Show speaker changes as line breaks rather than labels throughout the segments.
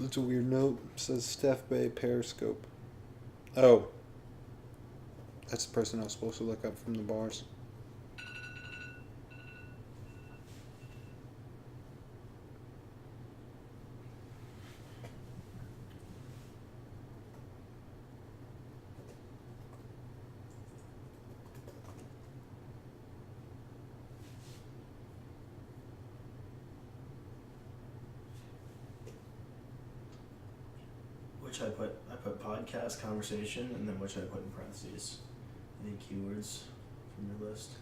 That's a weird note. It says Steph Bay Periscope. Oh. That's the person I was supposed to look up from the bars.
Which I put podcast conversation, and then which I put in parentheses. Any keywords from your list?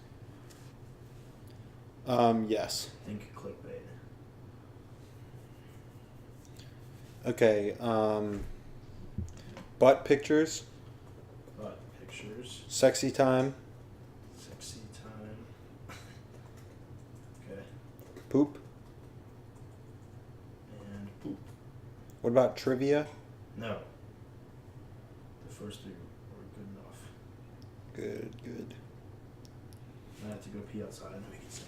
Yes.
Think clickbait.
Okay, butt pictures,
Butt pictures.
sexy time,
Sexy time. Okay.
poop.
And poop.
What about trivia?
No. The first three were good enough.
Good.
I have to go pee outside and we can say.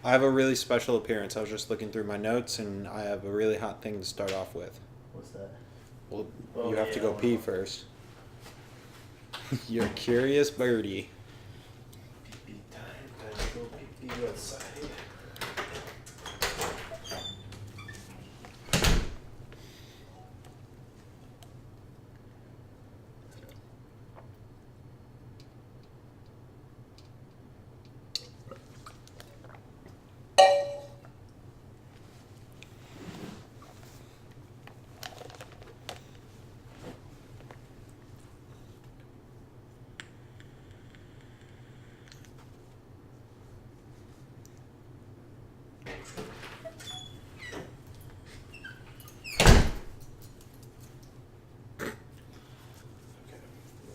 I have a really special appearance. I was just looking through my notes, and I have a really hot thing to start off with.
What's that?
Well,
Oh,
you have to go pee first. You're a curious birdie.
Pee time. Gotta go pee outside.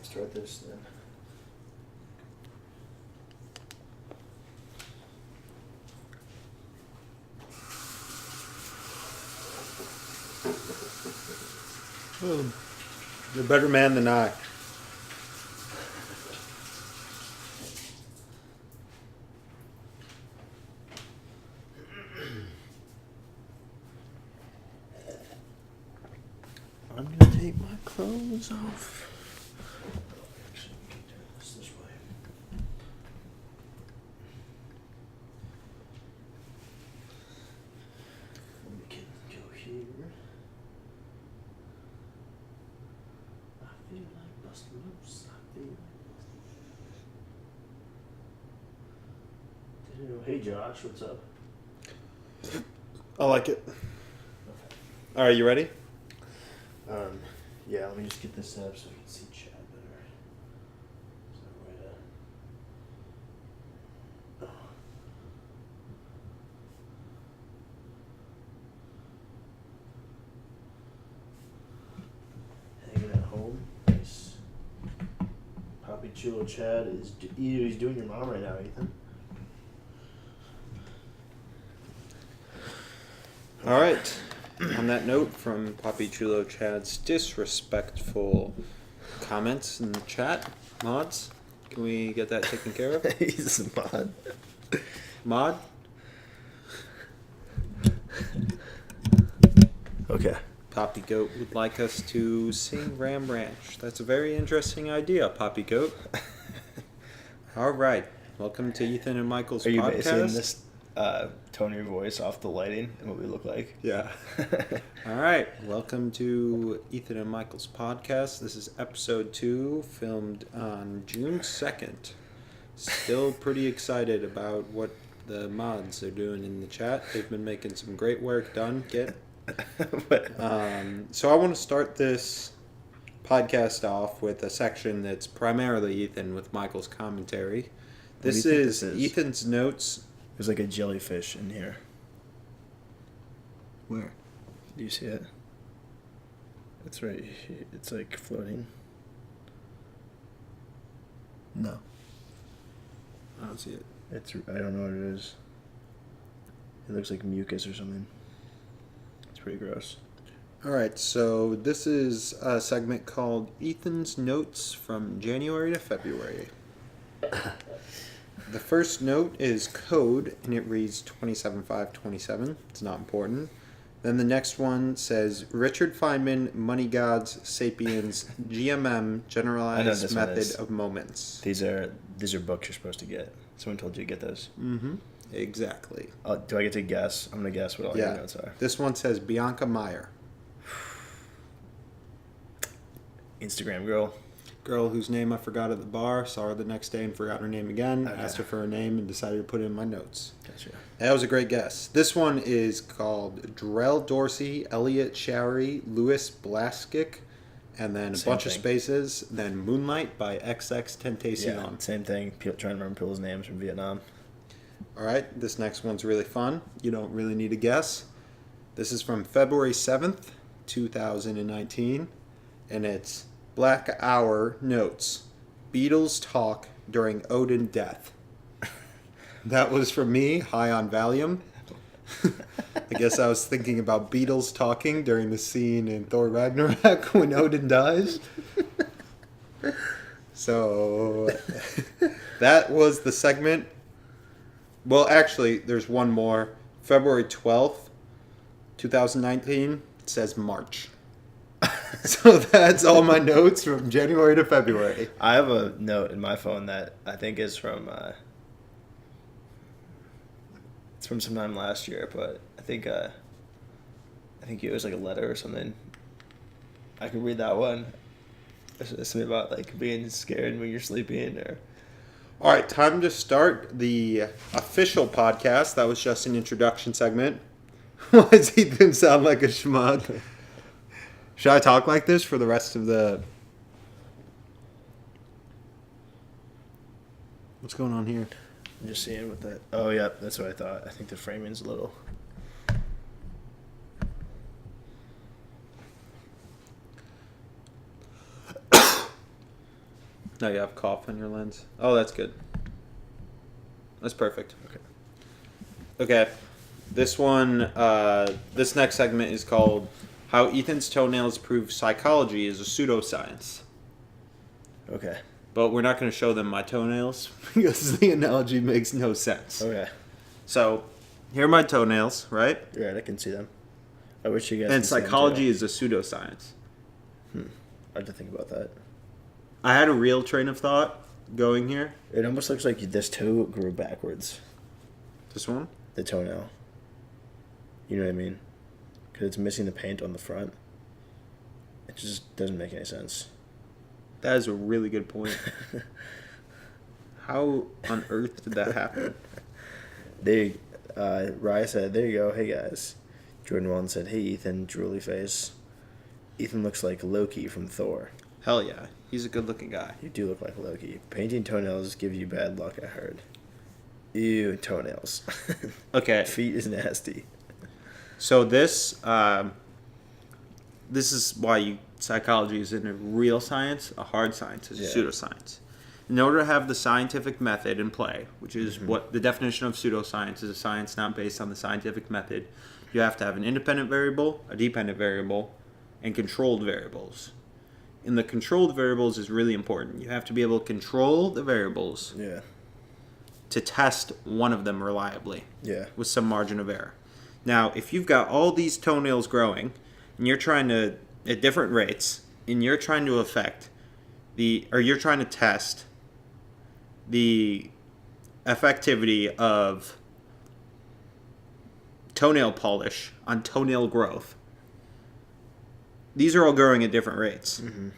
Start this then.
Oh, you're a better man than I. I'm gonna take my clothes off.
Actually, we can do this way. We can go here. I feel like busting loose. I feel like busting. Hey Josh, what's up?
I like it.
Okay.
All right, you ready?
Yeah, let me just get this up so we can see Chad better. Is that right? Hanging at home. Nice. Poppy Chulo Chad is he's doing your mom right now, Ethan.
All right. On that note, from Poppy Chulo Chad's disrespectful comments in the chat, mods, can we get that taken care of?
He's a mod.
Mod?
Okay.
Poppy Goat would like us to sing Ram Ranch. That's a very interesting idea, Poppy Goat. All right. Welcome to Ethan and Michael's
Are you
podcast.
basing this tone of your voice off the lighting and what we look like?
Yeah. All right. Welcome to Ethan and Michael's podcast. This is episode 2, filmed on June 2nd. Still pretty excited about what the mods are doing in the chat. They've been making some great work done. So I want to start this podcast off with a section that's primarily Ethan with Michael's commentary. This is Ethan's notes.
There's like a jellyfish in here. Where? Do you see it? It's right here. It's like floating. No.
I don't see it.
I don't know what it is. It looks like mucus or something. It's pretty gross.
All right, so this is a segment called Ethan's Notes from January to February. The first note is code, and it reads 27527. It's not important. Then the next one says Richard Feynman, Money Gods, Sapiens, GMM, Generalized Method of Moments.
These are books you're supposed to get. Someone told you to get those.
Mm-hmm. Exactly.
Do I get to guess? I'm going to guess what all your notes are.
This one says Bianca Meyer.
Instagram girl.
Girl whose name I forgot at the bar. Saw her the next day and forgot her name again. Okay. Asked her for her name and decided to put it in my notes.
Gotcha.
That was a great guess. This one is called Drell Dorsey, Elliot Showery, Louis Blaskic, and then a bunch of spaces. Then Moonlight by XXXTentacion.
Yeah, same thing. Trying to remember people's names from Vietnam.
All right, this next one's really fun. You don't really need to guess. This is from February 7th, 2019, and it's Black Hour Notes. Beatles talk during Odin death. That was from me, high on Valium. I guess I was thinking about Beatles talking during the scene in Thor Ragnarok when Odin dies. So that was the segment. Well, actually, there's one more. February 12th, 2019. It says March. So that's all my notes from January to February.
I have a note in my phone that I think is from... it's from sometime last year, but I think it was like a letter or something. I could read that one. It's something about like being scared when you're sleeping or...
All right, time to start the official podcast. That was just an introduction segment. Why does Ethan sound like a schmuck? Should I talk like this for the rest of the... What's going on here?
I'm just seeing what that... Oh, yeah, that's what I thought. I think the framing's a little...
No, you have cough on your lens. Oh, that's good. That's perfect. Okay. This one, this next segment is called How Ethan's Toenails Prove Psychology is a Pseudoscience.
Okay.
But we're not going to show them my toenails because the analogy makes no sense.
Okay.
So, here are my toenails, right?
Right, I can see them. I wish you guys
And psychology is a pseudoscience.
I had to think about that.
I had a real train of thought going here.
It almost looks like this toe grew backwards.
This one?
The toenail. You know what I mean? Because it's missing the paint on the front. It just doesn't make any sense.
That is a really good point. How on earth did that happen?
Rye said, there you go, hey guys. Jordan Wallen said, hey Ethan, drooly face. Ethan looks like Loki from Thor.
Hell yeah. He's a good looking guy.
You do look like Loki. Painting toenails give you bad luck, I heard. Ew, toenails.
Okay.
Feet is nasty.
So this is why psychology isn't a real science. A hard science is a pseudoscience. In order to have the scientific method in play, which is what the definition of pseudoscience is, a science not based on the scientific method, you have to have an independent variable, a dependent variable, and controlled variables. And the controlled variables is really important. You have to be able to control the variables to test one of them reliably with some margin of error. Now, if you've got all these toenails growing, and you're trying to, at different rates, and you're trying to you're trying to test the effectivity of toenail polish on toenail growth, these are all growing at different rates. Mm-hmm.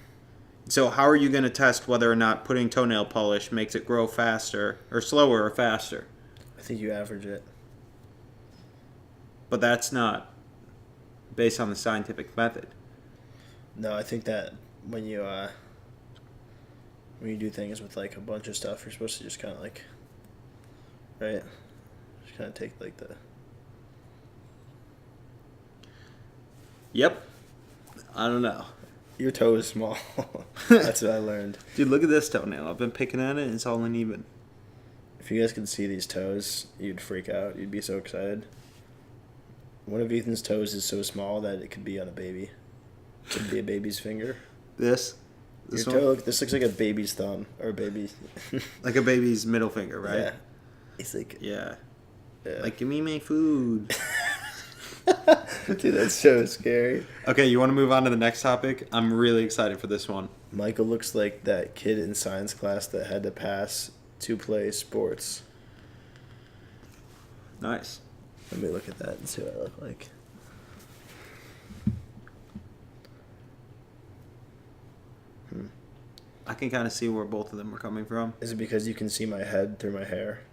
So how are you going to test whether or not putting toenail polish makes it grow faster or slower or faster?
I think you average it.
But that's not based on the scientific method.
No, I think that when you do things with like a bunch of stuff, you're supposed to just kind of like, right? Just kind of take like the...
Yep. I don't know.
Your toe is small. That's what I learned.
Dude, look at this toenail. I've been picking at it and it's all uneven.
If you guys could see these toes, you'd freak out. You'd be so excited. One of Ethan's toes is so small that it could be on a baby. It could be a baby's finger.
This
Your toe, this looks like a baby's thumb. Or a baby.
Like a baby's middle finger, right?
Yeah. It's like...
Yeah. Like, give me my food.
Dude, that's so scary.
Okay, you want to move on to the next topic? I'm really excited for this one.
Michael looks like that kid in science class that had to pass to play sports.
Nice.
Let me look at that and see what I look like.
I can kind of see where both of them are coming from.
Is it because you can see my head through my hair?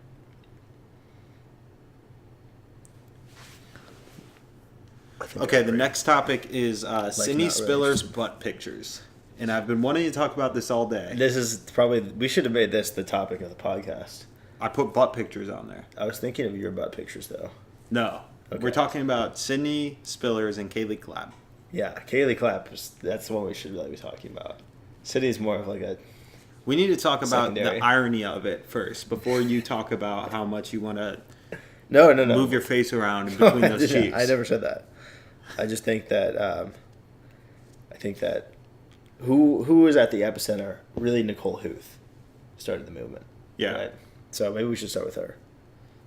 Okay, the next topic is Sydney
not
Spiller's butt pictures. And I've been wanting to talk about this all day.
This is probably... We should have made this the topic of the podcast.
I put butt pictures on there.
I was thinking of your butt pictures, though.
No.
Okay.
We're talking about Sydney Spillers and Kaylee Clapp.
Yeah, Kaylee Clapp, that's the one we should really be talking about. City's more of like a...
We need to talk about
secondary.
the irony of it first, before you talk about how much you want to
No.
move your face around in between those cheeks.
I never said that. I just think that... Who was at the epicenter? Really, Nicole Huth started the movement.
Yeah.
Right? So maybe we should start with her.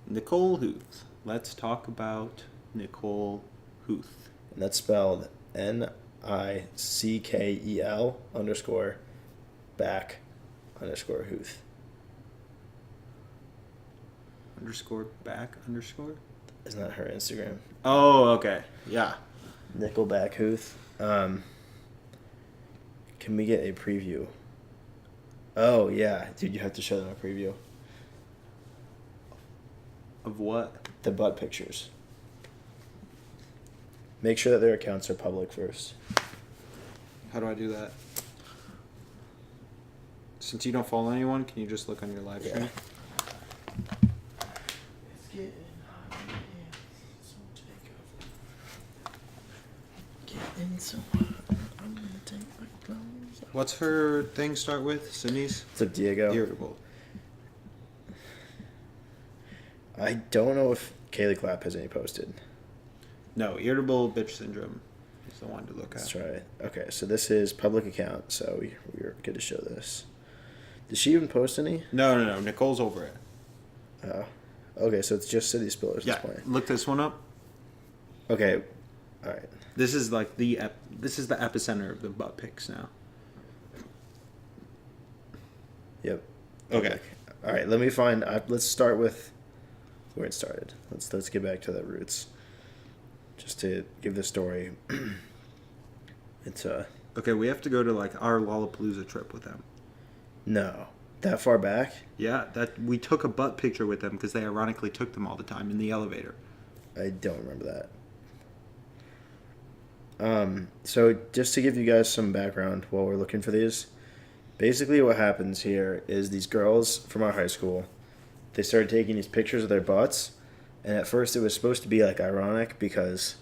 Nicole Huth. Let's talk about Nicole Huth.
And that's spelled NICKEL _Huth.
_back_?
Isn't that her Instagram?
Oh, okay. Yeah.
Nickelback Huth. Can we get a preview? Oh, yeah. Dude, you have to show them a preview.
Of what?
The butt pictures. Make sure that their accounts are public first.
How do I do that? Since you don't follow anyone, can you just look on your live stream?
It's getting hot in here. So getting so hot. I'm gonna take my clothes off.
What's her thing start with? Sydney's?
What's up, Diego?
Irritable.
I don't know if Kaylee Clapp has any posted.
No, irritable bitch syndrome is the one to look at.
Let's try it. Okay, so this is public account, so we're good to show this. Did she even post any?
No. Nicole's over it.
Oh. Okay, so it's just City Spillers at
Yeah,
this point.
look this one up.
Okay, all right.
This is like this is the epicenter of the butt pics now.
Yep.
Okay.
All right, let me find... let's start with where it started. Let's get back to the roots. Just to give the story. It's
Okay, we have to go to like our Lollapalooza trip with them.
No. That far back?
Yeah, that we took a butt picture with them because they ironically took them all the time in the elevator.
I don't remember that. So just to give you guys some background while we're looking for these, basically what happens here is these girls from our high school, they started taking these pictures of their butts, and at first it was supposed to be like ironic because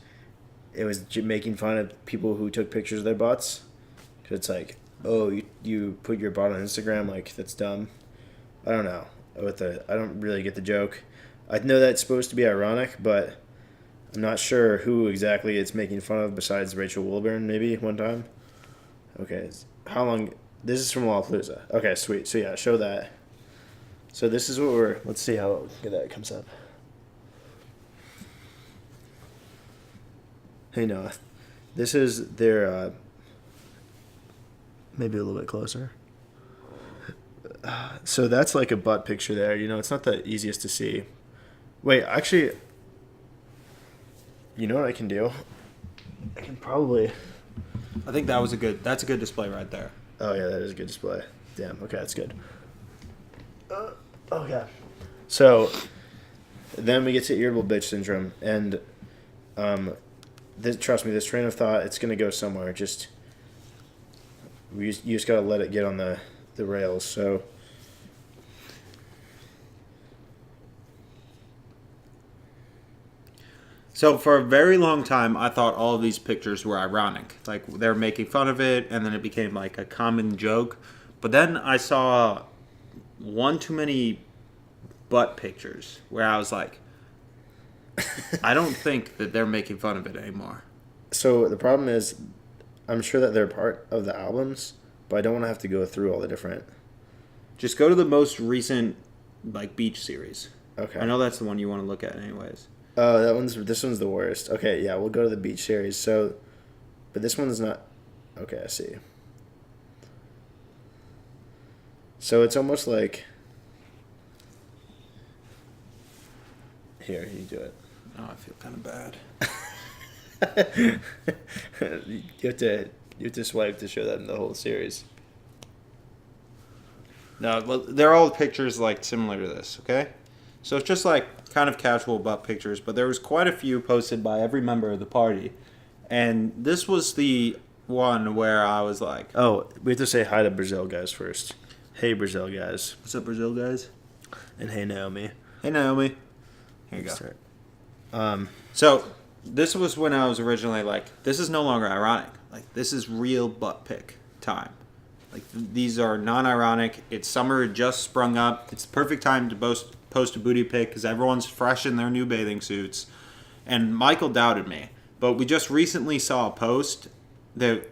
it was making fun of people who took pictures of their butts. Because it's like, oh, you put your butt on Instagram, like that's dumb. I don't know. I don't really get the joke. I know that's supposed to be ironic, but I'm not sure who exactly it's making fun of besides Rachel Wilburn, maybe one time. Okay, how long? This is from Lollapalooza. Okay, sweet. So yeah, show that. So this is what let's see how good that comes up. Hey Noah, this is their, maybe a little bit closer. So that's like a butt picture there. You know, it's not the easiest to see. Wait, actually, you know what I can do? I can probably...
I think that's a good display right there.
Oh yeah, that is a good display. Damn, okay, that's good. Okay. So, then we get to irritable bitch syndrome, and trust me, this train of thought, it's going to go somewhere. You just got to let it get on the rails.
So for a very long time, I thought all of these pictures were ironic. Like, they were making fun of it, and then it became like a common joke. But then I saw one too many butt pictures where I was like, I don't think that they're making fun of it anymore.
So the problem is, I'm sure that they're part of the albums, but I don't want to have to go through all the different...
Just go to the most recent, like, beach series.
Okay.
I know that's the one you want to look at anyways.
Oh, this one's the worst. Okay, yeah, we'll go to the beach series. So, but this one's not. Okay, I see. So it's almost like. Here, you do it.
Oh, I feel kind of bad.
you have to swipe to show that in the whole series.
No, well, they're all pictures like similar to this. Okay, so it's just like kind of casual butt pictures, but there was quite a few posted by every member of the party, and this was the one where I was like,
"Oh, we have to say hi to Brazil guys first. Hey, Brazil guys.
What's up, Brazil guys?
And hey, Naomi.
Hey, Naomi. Here you go.
Start.
So this was when I was originally like, this is no longer ironic. Like, this is real butt pic time. Like, these are non-ironic. It's summer, it just sprung up. It's the perfect time to post a booty pic because everyone's fresh in their new bathing suits. And Michael doubted me. But we just recently saw a post that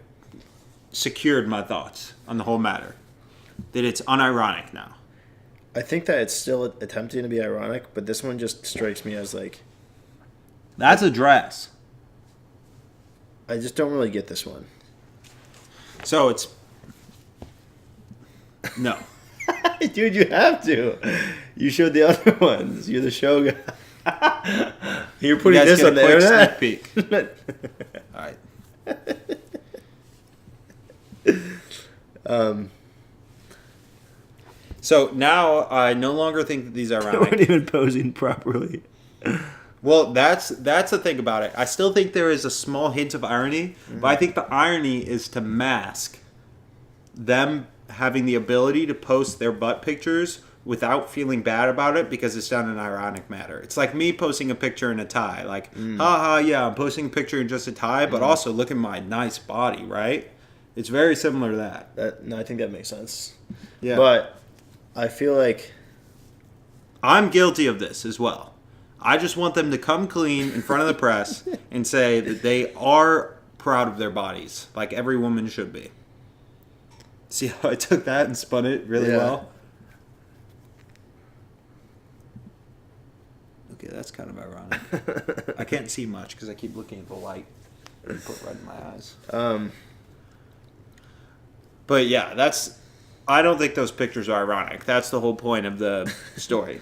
secured my thoughts on the whole matter. That it's unironic now.
I think that it's still attempting to be ironic, but this one just strikes me as like...
That's a dress.
I just don't really get this one.
So it's... No.
Dude, you have to. You showed the other ones. You're the show guy. You're putting
you guys
this
get
on
a
the
quick
internet.
Sneak peek. All right. So now I no longer think that these are
They
ironic.
weren't even posing properly.
Well, that's the thing about it. I still think there is a small hint of irony, but I think the irony is to mask them having the ability to post their butt pictures without feeling bad about it because it's done in an ironic manner. It's like me posting a picture in a tie. Like, haha, yeah, I'm posting a picture in just a tie, but also look at my nice body, right? It's very similar to that.
No, I think that makes sense.
Yeah.
But I feel like...
I'm guilty of this as well. I just want them to come clean in front of the press and say that they are proud of their bodies, like every woman should be. See how I took that and spun it really well? Okay, that's kind of ironic. I can't see much because I keep looking at the light and put red in my eyes. But yeah, I don't think those pictures are ironic. That's the whole point of the story.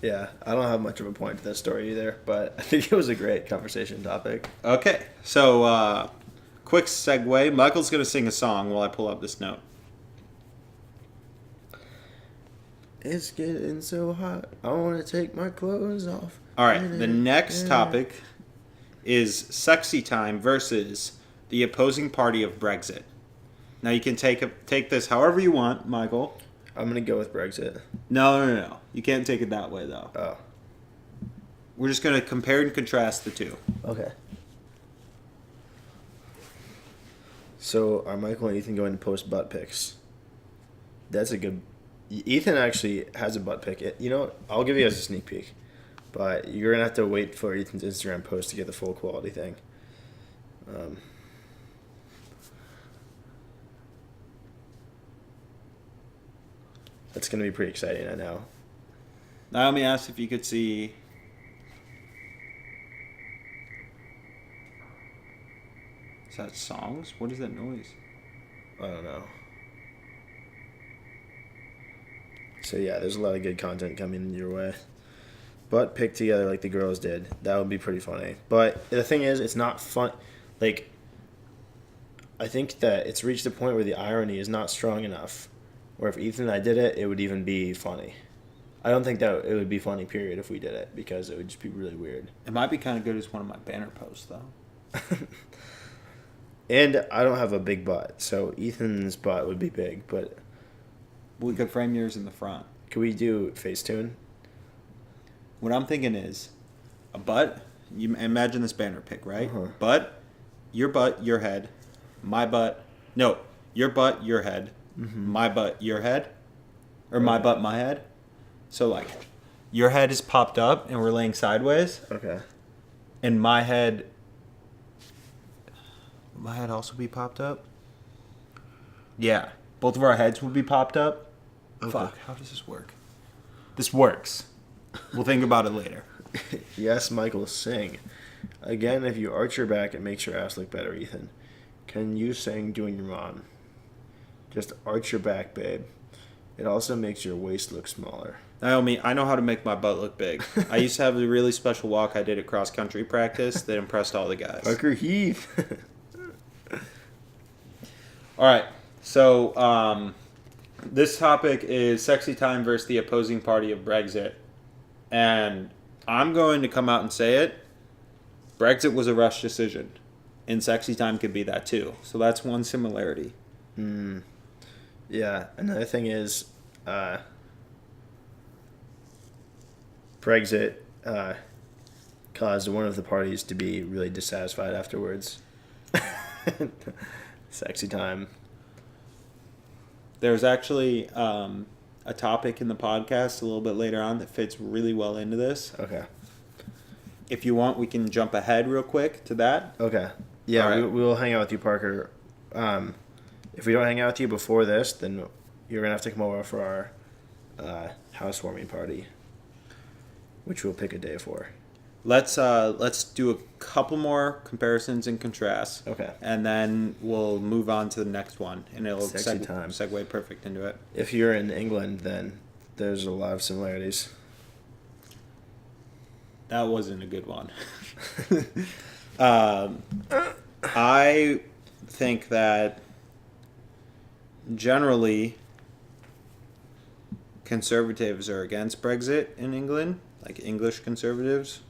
Yeah, I don't have much of a point to this story either, but I think it was a great conversation topic.
Okay, so quick segue. Michael's going to sing a song while I pull up this note.
It's getting so hot, I want to take my clothes off.
All right, the next topic is sexy time versus the opposing party of Brexit. Now you can take this however you want, Michael.
I'm going to go with Brexit.
No. You can't take it that way, though.
Oh.
We're just going to compare and contrast the two.
Okay. So are Michael and Ethan going to post butt pics? That's a good... Ethan actually has a butt pic. You know, I'll give you guys a sneak peek. But you're going to have to wait for Ethan's Instagram post to get the full quality thing. That's going to be pretty exciting, I know.
Naomi asked if you could see... Is that songs? What is that noise?
I don't know. So yeah, there's a lot of good content coming your way. Butt pick together like the girls did. That would be pretty funny. But the thing is, it's not fun. Like, I think that it's reached a point where the irony is not strong enough. Where if Ethan and I did it, it would even be funny. I don't think that it would be funny, period, if we did it. Because it would just be really weird.
It might be kind of good as one of my banner posts, though.
And I don't have a big butt. So Ethan's butt would be big. But
We could frame yours in the front.
could we do Facetune?
What I'm thinking is a butt. You imagine this banner pic, right?
Uh-huh.
Butt, your head. My butt. No, your butt, your head.
Mm-hmm.
My butt, your head. Or my butt, my head. So, like, your head is popped up and we're laying sideways.
Okay.
And my head... Would my head also be popped up? Yeah. Both of our heads would be popped up.
Okay.
Fuck, how does this work? This works. We'll think about it later.
Yes, Michael, sing. Again, if you arch your back, it makes your ass look better, Ethan. Can you sing doing your mom? Just arch your back, babe. It also makes your waist look smaller.
Naomi, I know how to make my butt look big. I used to have a really special walk I did at cross country practice that impressed all the guys.
Parker Heath.
All right. So this topic is sexy time versus the opposing party of Brexit. And I'm going to come out and say it. Brexit was a rushed decision. And sexy time could be that too. So that's one similarity.
Yeah. Another thing is Brexit caused one of the parties to be really dissatisfied afterwards. Sexy time.
There's actually a topic in the podcast a little bit later on that fits really well into this.
Okay.
If you want, we can jump ahead real quick to that.
Okay. Yeah,
All right.
we will hang out with you, Parker. If we don't hang out with you before this, then you're going to have to come over for our housewarming party, which we'll pick a day for.
Let's do a couple more comparisons and contrasts.
Okay.
And then we'll move on to the next one, and it'll
Sexy time.
segue perfect into it.
If you're in England, then there's a lot of similarities.
That wasn't a good one. I think that generally conservatives are against Brexit in England, like English conservatives.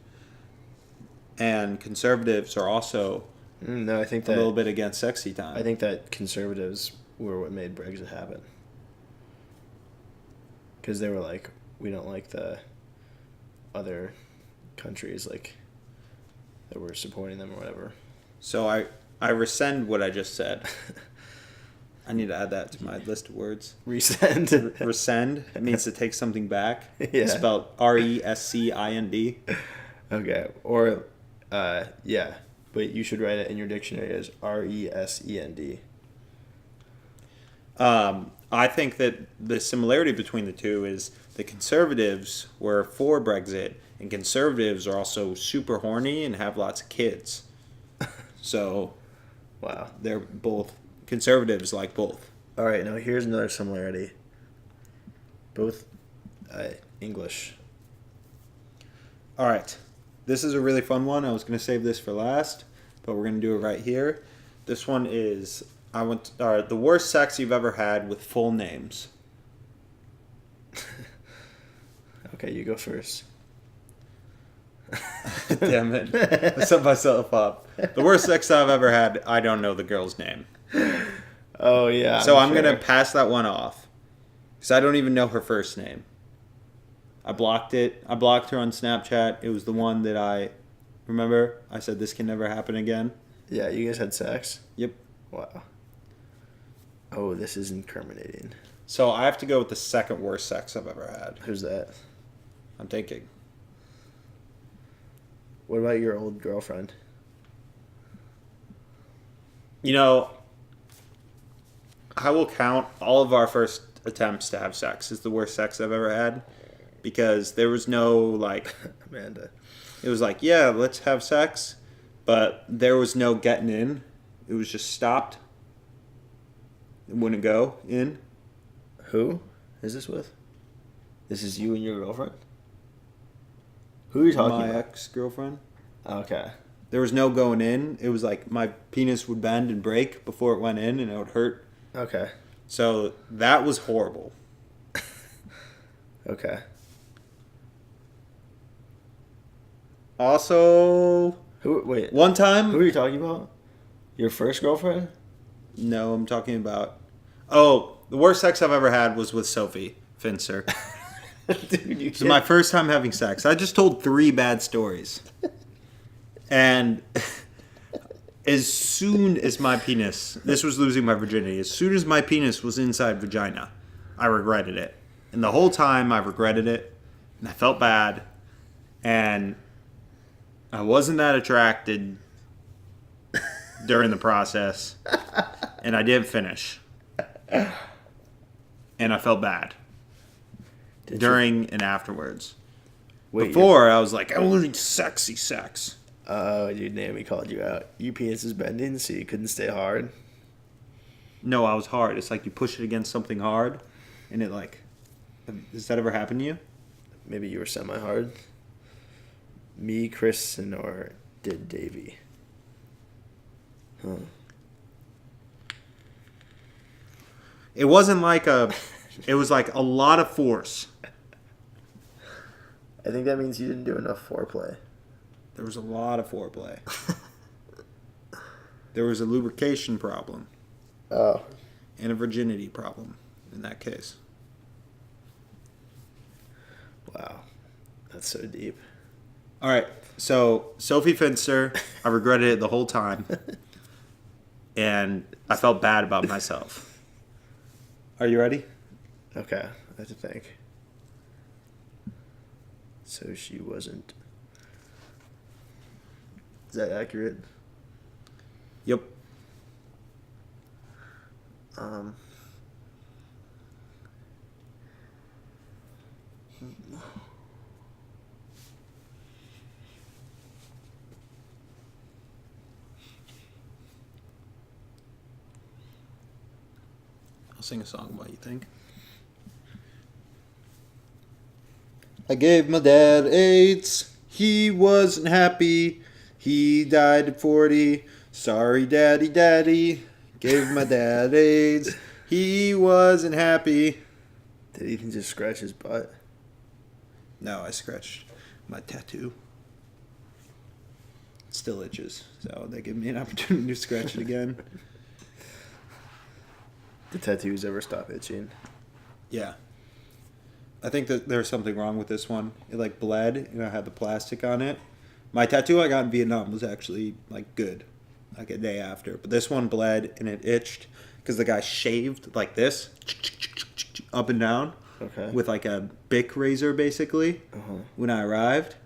And conservatives are also
No, I think that
a little bit against sexy time.
I think that conservatives were what made Brexit happen. Because they were like, we don't like the other countries like that were supporting them or whatever.
So I rescind what I just said. I need to add that to my list of words.
Rescind.
Rescind means to take something back.
Yeah.
It's spelled RESCIND.
Okay. Or, yeah. But you should write it in your dictionary as RESEND.
I think that the similarity between the two is the conservatives were for Brexit, and conservatives are also super horny and have lots of kids. So,
Wow.
they're both conservatives like both.
All right. Now here's another similarity. Both English.
All right. This is a really fun one. I was going to save this for last, but we're going to do it right here. This one is the worst sex you've ever had with full names.
Okay, you go first.
Damn it. I set myself up. The worst sex I've ever had, I don't know the girl's name.
Oh, yeah.
So I'm going to pass that one off. Because I don't even know her first name. I blocked it. I blocked her on Snapchat. It was the one that remember, I said this can never happen again.
Yeah, you guys had sex?
Yep.
Wow. Oh, this is incriminating.
So I have to go with the second worst sex I've ever had.
Who's that?
I'm thinking.
What about your old girlfriend?
You know, I will count all of our first attempts to have sex as the worst sex I've ever had. Because there was no, like...
Amanda.
It was like, yeah, let's have sex. But there was no getting in. It was just stopped. It wouldn't go in.
Who is this with? This is you and your girlfriend? Who are you talking
My
about?
ex-girlfriend.
Okay.
There was no going in. It was like my penis would bend and break before it went in, and it would hurt.
Okay.
So that was horrible.
Okay.
Also,
Wait.
one time...
Who are you talking about? Your first girlfriend?
No, I'm talking about... Oh, the worst sex I've ever had was with Sophie Finster.
Dude, you
This is my first time having sex. I just told 3 bad stories. And as soon as my penis... This was losing my virginity. As soon as my penis was inside vagina, I regretted it. And the whole time I regretted it. And I felt bad. And I wasn't that attracted during the process. And I didn't finish. And I felt bad. During and afterwards.
Wait,
Before, I was like, I wanted sexy sex.
Oh, dude, Naomi called you out. Your penis is bending, so you couldn't stay hard.
No, I was hard. It's like you push it against something hard, and it like... Does that ever happen to you?
Maybe you were semi-hard. Me, Chris, or did Davey? Huh.
It wasn't like a... It was like a lot of force.
I think that means you didn't do enough foreplay.
There was a lot of foreplay. There was a lubrication problem.
Oh.
And a virginity problem in that case.
Wow. That's so deep.
All right. So, Sophie Finster, I regretted it the whole time. And I felt bad about myself. Are you ready?
Okay. I have to think. So she wasn't... Is that accurate?
Yep. I'll sing a song while you think. I gave my dad AIDS. He wasn't happy. He died at 40. Sorry, daddy, daddy. Gave my dad AIDS. He wasn't happy.
Did Ethan just scratch his butt?
No, I scratched my tattoo. It still itches, so they give me an opportunity to scratch it again.
Did tattoos ever stop itching?
Yeah. I think that there's something wrong with this one. It like bled, and I had the plastic on it. My tattoo I got in Vietnam was actually like good, like a day after. But this one bled and it itched because the guy shaved like this, up and down,
Okay.
with like a Bic razor basically when I arrived,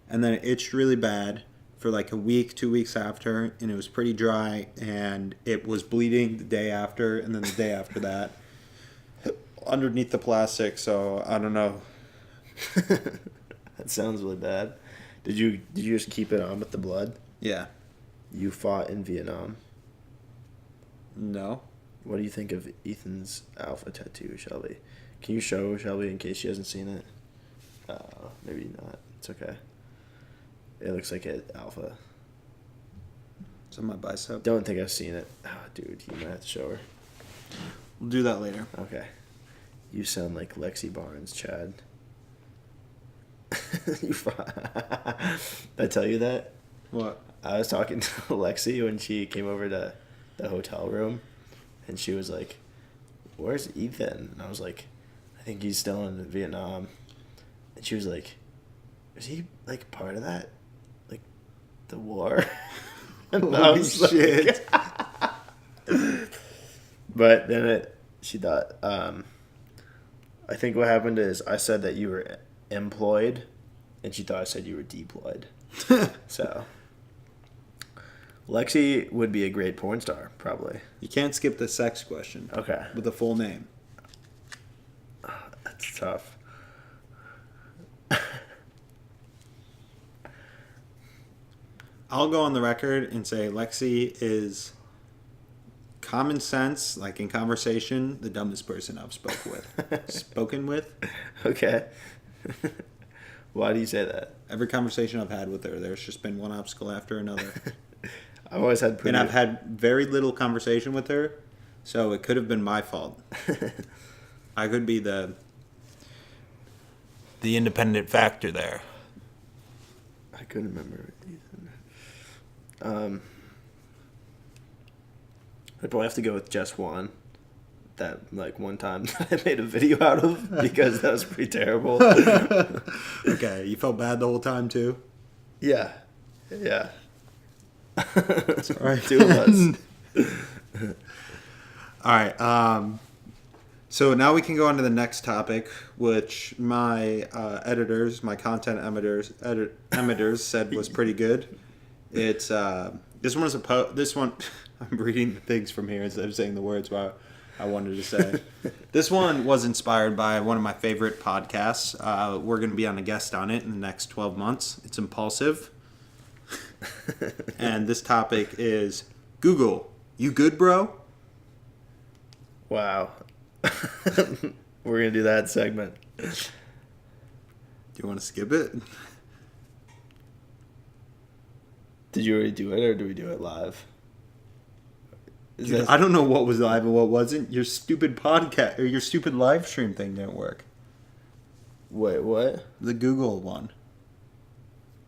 and then it itched really bad for like a week, 2 weeks after, and it was pretty dry, and it was bleeding the day after, and then the day after that. Underneath the plastic, so I don't know.
That sounds really bad. Did you just keep it on with the blood?
Yeah.
You fought in Vietnam.
No.
What do you think of Ethan's alpha tattoo, Shelby? Can you show Shelby in case she hasn't seen it? Maybe not. It's okay. It looks like it alpha.
It's on my bicep.
Don't think I've seen it. Oh, dude, you might have to show her.
We'll do that later.
Okay. You sound like Lexi Barnes, Chad. Did I tell you that?
What?
I was talking to Lexi when she came over to the hotel room, and she was like, "Where's Ethan?" And I was like, "I think he's still in Vietnam." And she was like, "Is he like part of that, like the war?" And
Holy shit!
Like, but then she thought. I think what happened is I said that you were employed, and she thought I said you were deployed. So, Lexi would be a great porn star, probably.
You can't skip the sex question.
Okay.
With the full name.
That's tough.
I'll go on the record and say Lexi is common sense, like in conversation, the dumbest person I've spoken with.
Okay. Why do you say that?
Every conversation I've had with her, there's just been one obstacle after another.
I've always had
and I've had very little conversation with her, so it could have been my fault. I could be the independent factor there.
I couldn't remember Ethan. I'd probably have to go with just one. That like one time I made a video out of because that was pretty terrible.
Okay, you felt bad the whole time too?
Yeah. Yeah.
That's all right.
2 of us.
All right. So now we can go on to the next topic, which my editors, my content emitters said was pretty good. It's this one. I'm reading the things from here instead of saying the words. Wow. I wanted to say. This one was inspired by one of my favorite podcasts. We're going to be on a guest on it in the next 12 months. It's Impulsive. And this topic is Google. You good, bro?
Wow. We're going to do that segment.
Do you want to skip it?
Did you already do it, or do we do it live?
Dude, I don't know what was live and what wasn't. Your stupid podcast or your stupid live stream thing didn't work.
Wait, what?
The Google one.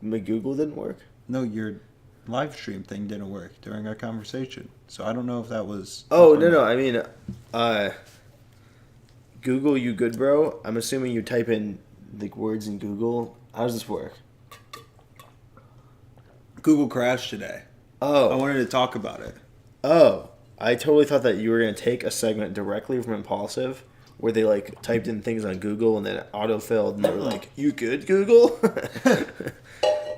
My Google didn't work?
No, your live stream thing didn't work during our conversation. So I don't know if that was...
Oh, no. I mean, Google, you good, bro? I'm assuming you type in, like, words in Google. How does this work?
Google crashed today.
Oh.
I wanted to talk about it.
Oh. I totally thought that you were going to take a segment directly from Impulsive where they, like, typed in things on Google and then it auto-filled and they were like, you good, Google?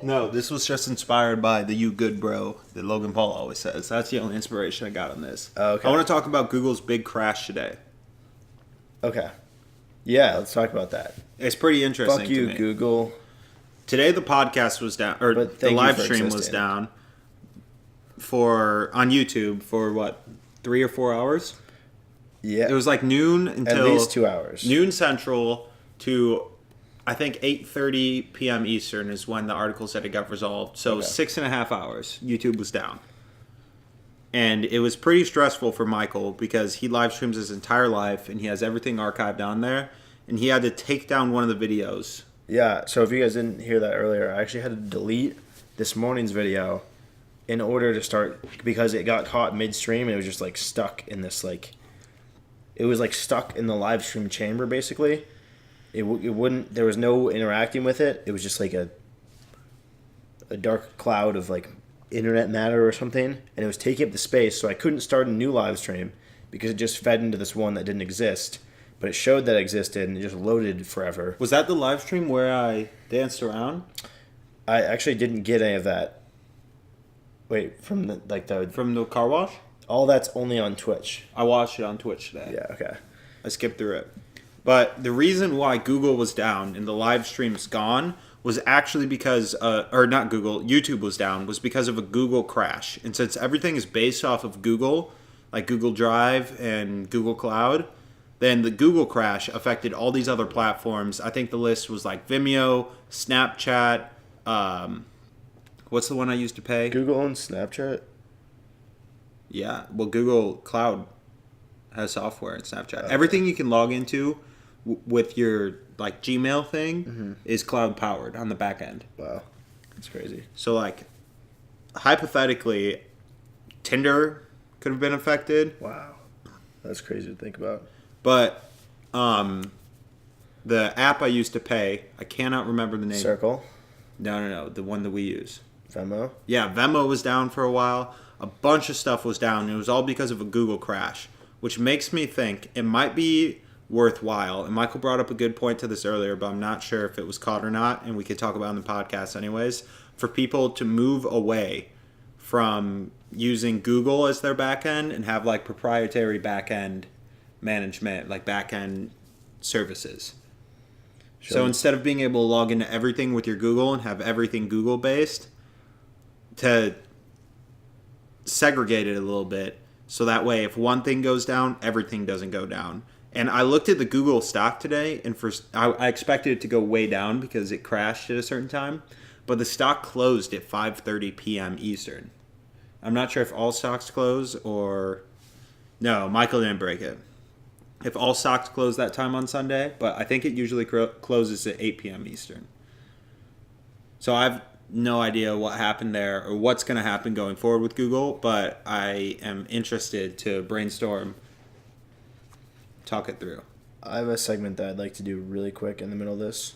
No, this was just inspired by the "you good, bro" that Logan Paul always says. That's the only inspiration I got on this.
Okay.
I want to talk about Google's big crash today.
Okay. Yeah, let's talk about that.
It's pretty interesting.
Fuck you,
to me.
Google.
Today the podcast was down, or the live stream was down on YouTube for what, 3 or 4 hours?
Yeah.
It was like noon until
at least 2 hours.
Noon Central to I think 8:30 p.m. Eastern is when the article said it got resolved. So 6.5 hours, YouTube was down. And it was pretty stressful for Michael because he live streams his entire life and he has everything archived on there. And he had to take down one of the videos.
Yeah, so if you guys didn't hear that earlier, I actually had to delete this morning's video in order to start, because it got caught midstream and it was just like stuck in this, like, it was like stuck in the live stream chamber basically. It wouldn't, there was no interacting with it. It was just like a dark cloud of like internet matter or something, and it was taking up the space, so I couldn't start a new live stream because it just fed into this one that didn't exist, but it showed that it existed and it just loaded forever.
Was that the live stream where I danced around?
I actually didn't get any of that. Wait, from
the car wash?
All that's only on Twitch.
I watched it on Twitch today.
Yeah, okay.
I skipped through it. But the reason why Google was down and the live stream's gone was actually because, or not Google, YouTube was down, was because of a Google crash. And since everything is based off of Google, like Google Drive and Google Cloud, then the Google crash affected all these other platforms. I think the list was like Vimeo, Snapchat, what's the one I used to pay?
Google owns Snapchat?
Yeah, well, Google Cloud has software in Snapchat. Everything you can log into with your like Gmail thing is cloud powered on the back end.
Wow, that's crazy.
So like, hypothetically, Tinder could have been affected.
Wow, that's crazy to think about.
But the app I used to pay, I cannot remember the name.
Circle?
No, the one that we use.
Venmo?
Yeah, Venmo was down for a while. A bunch of stuff was down. And it was all because of a Google crash, which makes me think it might be worthwhile. And Michael brought up a good point to this earlier, but I'm not sure if it was caught or not, and we could talk about it on the podcast anyways, for people to move away from using Google as their backend and have like proprietary backend management, like backend services. Sure. So instead of being able to log into everything with your Google and have everything Google based, to segregate it a little bit so that way if one thing goes down, everything doesn't go down. And I looked at the Google stock today, and I expected it to go way down because it crashed at a certain time, but the stock closed at 5:30 p.m. Eastern. I'm not sure if all stocks close or... No, Michael didn't break it. If all stocks close that time on Sunday, but I think it usually closes at 8 p.m. Eastern. So I've no idea what happened there or what's going to happen going forward with Google, but I am interested to brainstorm, talk it through.
I have a segment that I'd like to do really quick in the middle of this.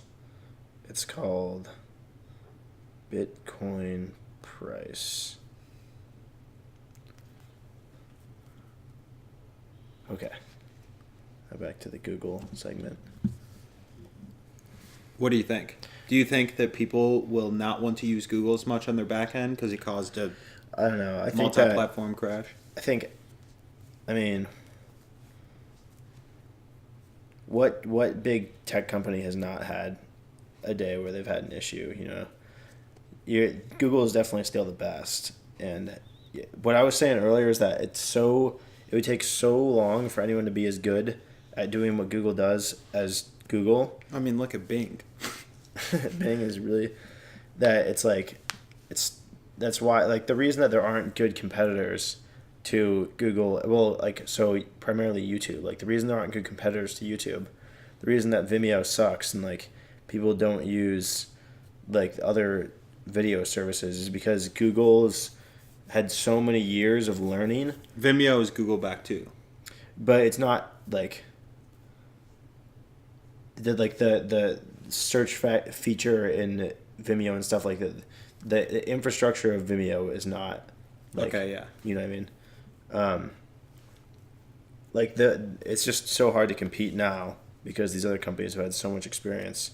It's called Bitcoin Price. Okay. Now back to the Google segment.
What do you think? Do you think that people will not want to use Google as much on their back end because it caused a
I don't know. I think
multi-platform crash?
I mean, what big tech company has not had a day where they've had an issue? Google is definitely still the best. And what I was saying earlier is that it would take so long for anyone to be as good at doing what Google does as Google.
I mean, look at Bing.
Bing is really that's why, like, the reason that there aren't good competitors to Google, so primarily YouTube, like, the reason there aren't good competitors to YouTube, the reason that Vimeo sucks and, like, people don't use, like, other video services is because Google's had so many years of learning.
Vimeo is Google back too,
but it's not like the search feature in Vimeo and stuff like that. The infrastructure of Vimeo is not like,
okay, yeah,
you know what I mean. It's just so hard to compete now because these other companies have had so much experience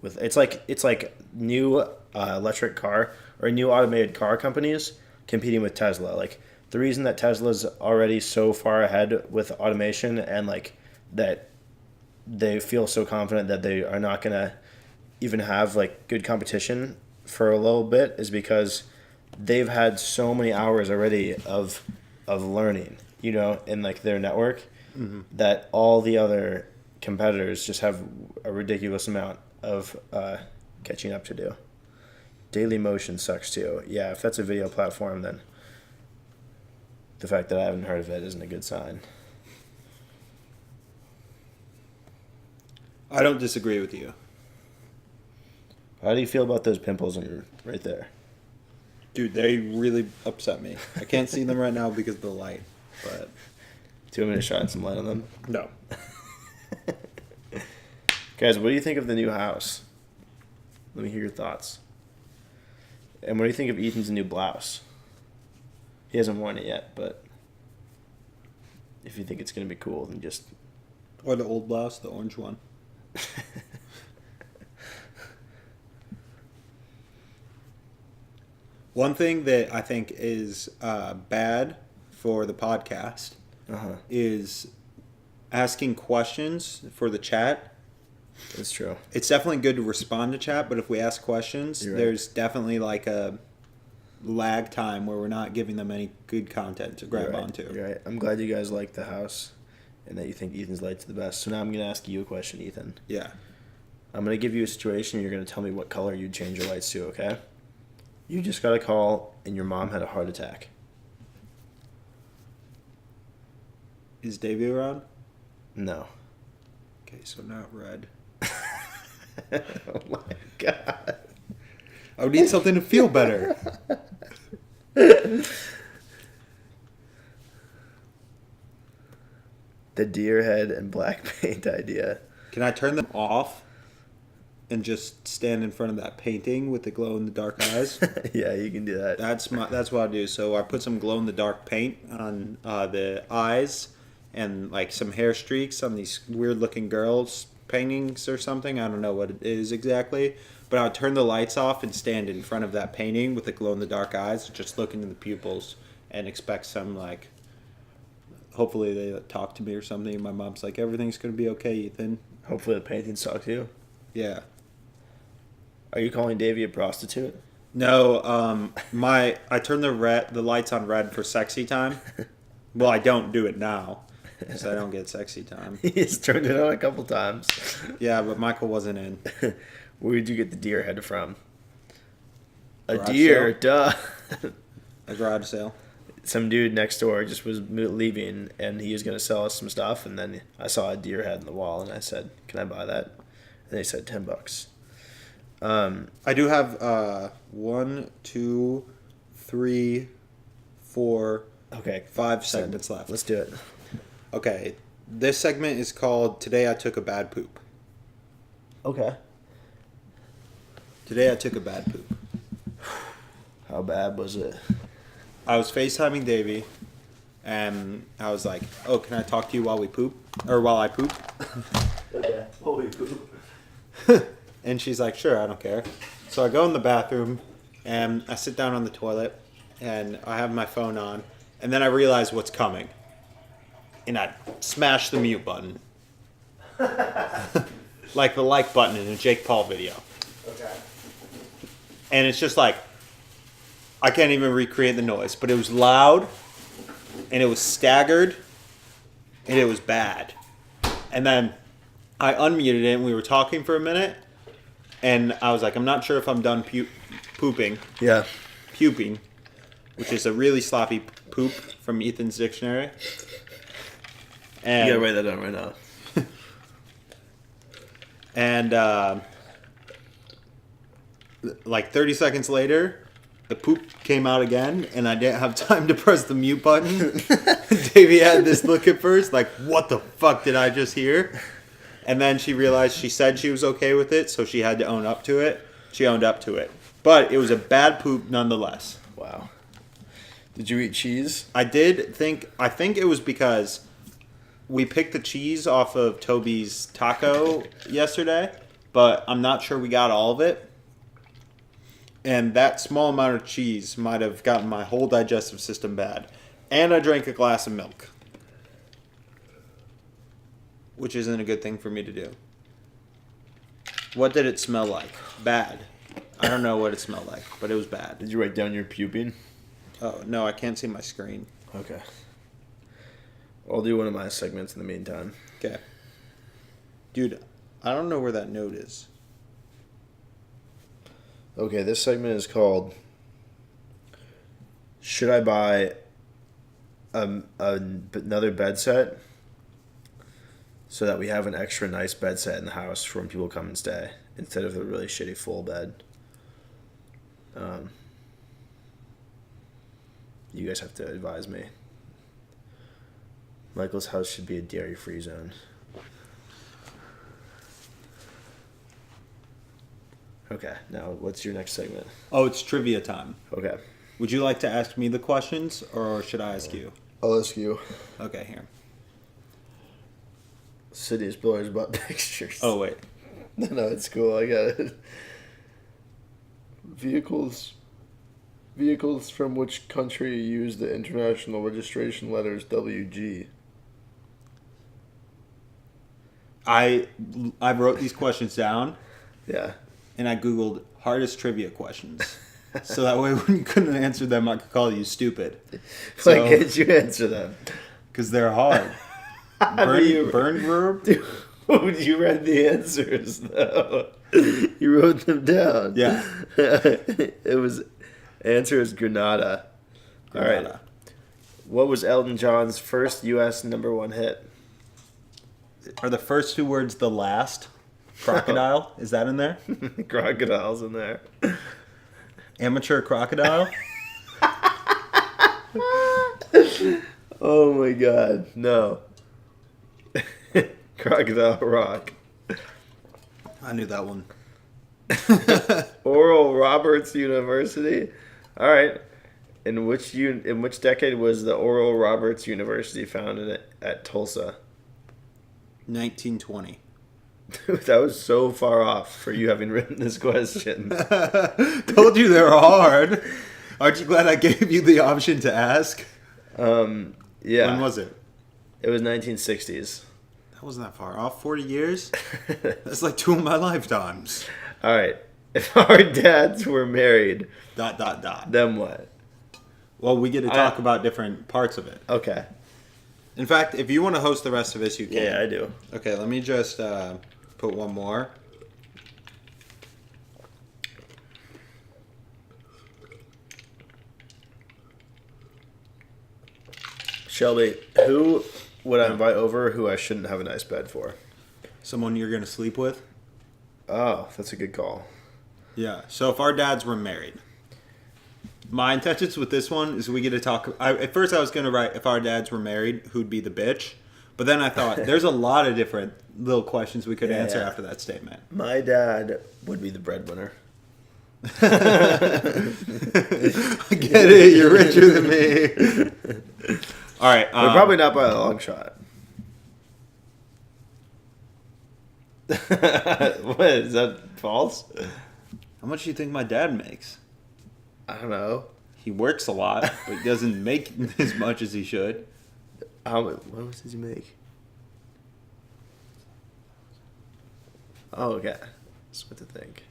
with. It's like new electric car or new automated car companies competing with Tesla. Like, the reason that Tesla's already so far ahead with automation and, like, that they feel so confident that they are not going to even have, like, good competition for a little bit is because they've had so many hours already of learning, in, like, their network, that all the other competitors just have a ridiculous amount of catching up to do. Dailymotion sucks too. Yeah, if that's a video platform, then the fact that I haven't heard of it isn't a good sign.
I don't disagree with you.
How do you feel about those pimples right there?
Dude, they really upset me. I can't see them right now because of the light, but...
Do you want me to shine some light on them?
No.
Guys, what do you think of the new house? Let me hear your thoughts. And what do you think of Ethan's new blouse? He hasn't worn it yet, but if you think it's going to be cool, then just...
Or the old blouse, the orange one. One thing that I think is bad for the podcast is asking questions for the chat.
That's true.
It's definitely good to respond to chat, but if we ask questions,
You're right.
There's definitely like a lag time where we're not giving them any good content to grab onto.
You're right. I'm glad you guys like the house and that you think Ethan's light's the best. So now I'm going to ask you a question, Ethan.
Yeah.
I'm going to give you a situation. You're going to tell me what color you'd change your lights to, okay? You just got a call and your mom had a heart attack.
Is Davey around?
No.
Okay, so not red.
Oh my God.
I would need something to feel better.
The deer head and black paint idea.
Can I turn them off and just stand in front of that painting with the glow in the dark eyes?
Yeah, you can do that.
That's what I do. So I put some glow in the dark paint on the eyes and like some hair streaks on these weird looking girls paintings or something. I don't know what it is exactly, but I would turn the lights off and stand in front of that painting with the glow in the dark eyes, just look into the pupils and expect some, like, hopefully they talk to me or something. My mom's like, everything's gonna be okay, Ethan.
Hopefully the paintings talk to you.
Yeah.
Are you calling Davey a prostitute?
No, I turn the lights on red for sexy time. Well, I don't do it now, because I don't get sexy time.
He's turned it on a couple times.
Yeah, but Michael wasn't in.
Where did you get the deer head from? A
Garage
deer,
sale?
duh.
A garage sale.
Some dude next door just was leaving, and he was going to sell us some stuff, and then I saw a deer head in the wall, and I said, "Can I buy that?" And they said $10.
I do have 1, 2, 3, 4,
Okay,
5 segments left.
let's do it.
Okay, this segment is called "Today I Took a Bad Poop."
Okay.
Today I took a bad poop.
How bad was it?
I was FaceTiming Davey, and I was like, "Oh, can I talk to you while we poop, or while I poop?"
Okay. Holy poop.
And she's like, "Sure, I don't care." So I go in the bathroom, and I sit down on the toilet, and I have my phone on, and then I realize what's coming, and I smash the mute button. like the like button in a Jake Paul video.
Okay.
And it's just like, I can't even recreate the noise, but it was loud, and it was staggered, and it was bad. And then I unmuted it, and we were talking for a minute, and I was like, I'm not sure if I'm done pooping.
Yeah.
Puping, which is a really sloppy poop from Ethan's dictionary. And,
You gotta write that down right now.
and like 30 seconds later, the poop came out again, and I didn't have time to press the mute button. Davey had this look at first, like, what the fuck did I just hear? And then she realized she said she was okay with it, so she had to own up to it. She owned up to it. But it was a bad poop nonetheless.
Wow. Did you eat cheese?
I think it was because we picked the cheese off of Toby's taco yesterday, but I'm not sure we got all of it. And that small amount of cheese might have gotten my whole digestive system bad. And I drank a glass of milk, which isn't a good thing for me to do. What did it smell like? Bad. I don't know what it smelled like, but it was bad.
Did you write down your puping?
Oh, no, I can't see my screen.
Okay. I'll do one of my segments in the meantime.
Okay. Dude, I don't know where that note is.
Okay, this segment is called Should I Buy Another Bed Set so that we have an extra nice bed set in the house for when people come and stay instead of a really shitty full bed? You guys have to advise me. Michael's house should be a dairy-free zone. Okay, now what's your next segment?
Oh, it's trivia time.
Okay.
Would you like to ask me the questions, or should I ask you?
I'll ask you.
Okay, here.
City's Builders Butt Pictures.
Oh, wait.
No, it's cool. I got it. Vehicles from which country use the international registration letters WG?
I wrote these questions down,
Yeah.
and I Googled hardest trivia questions. So that way when you couldn't answer them, I could call you stupid.
Why can't you answer them?
Because they're hard. Burn verb?
Dude, you read the answers, though. You wrote them down.
Yeah.
Answer is Granada. All right. What was Elton John's first U.S. #1 hit?
Are the first two words the last? Crocodile? Is that in there?
Crocodile's in there.
Amateur crocodile?
Oh my god, no. Crocodile Rock.
I knew that one.
Oral Roberts University. All right. In which decade was the Oral Roberts University founded at Tulsa?
1920.
That was so far off for you having written this question.
Told you they were hard. Aren't you glad I gave you the option to ask?
Yeah.
When was it?
It was 1960s.
That wasn't that far off. 40 years? That's like 2 of my lifetimes.
All right. If our dads were married... ... Then what?
Well, we get to talk about different parts of it.
Okay.
In fact, if you want to host the rest of this, you can.
Yeah, I do.
Okay, let me just put one more.
Shelby, who would I invite over who I shouldn't have a nice bed for?
Someone you're going to sleep with?
Oh, that's a good call.
Yeah. So if our dads were married, my intentions with this one is we get to talk. At first, I was going to write if our dads were married, who'd be the bitch? But then I thought there's a lot of different little questions we could answer after that statement.
My dad would be the breadwinner.
I get it. You're richer than me. All right.
But probably not by a long shot. What, is that false?
How much do you think my dad makes?
I don't know.
He works a lot, but he doesn't make as much as he should.
What does he make? Oh, okay. That's what to think.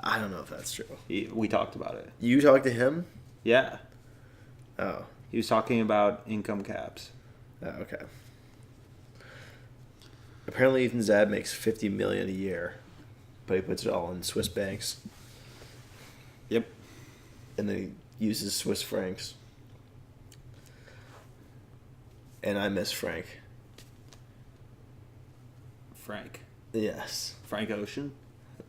I don't know if that's true.
We talked about it.
You talked to him?
Yeah.
Oh.
He was talking about income caps.
Oh, okay. Apparently, Ethan's dad makes $50 million a year, but he puts it all in Swiss banks,
Yep.
and then he uses Swiss francs. And I miss Frank.
Frank.
Yes.
Frank Ocean.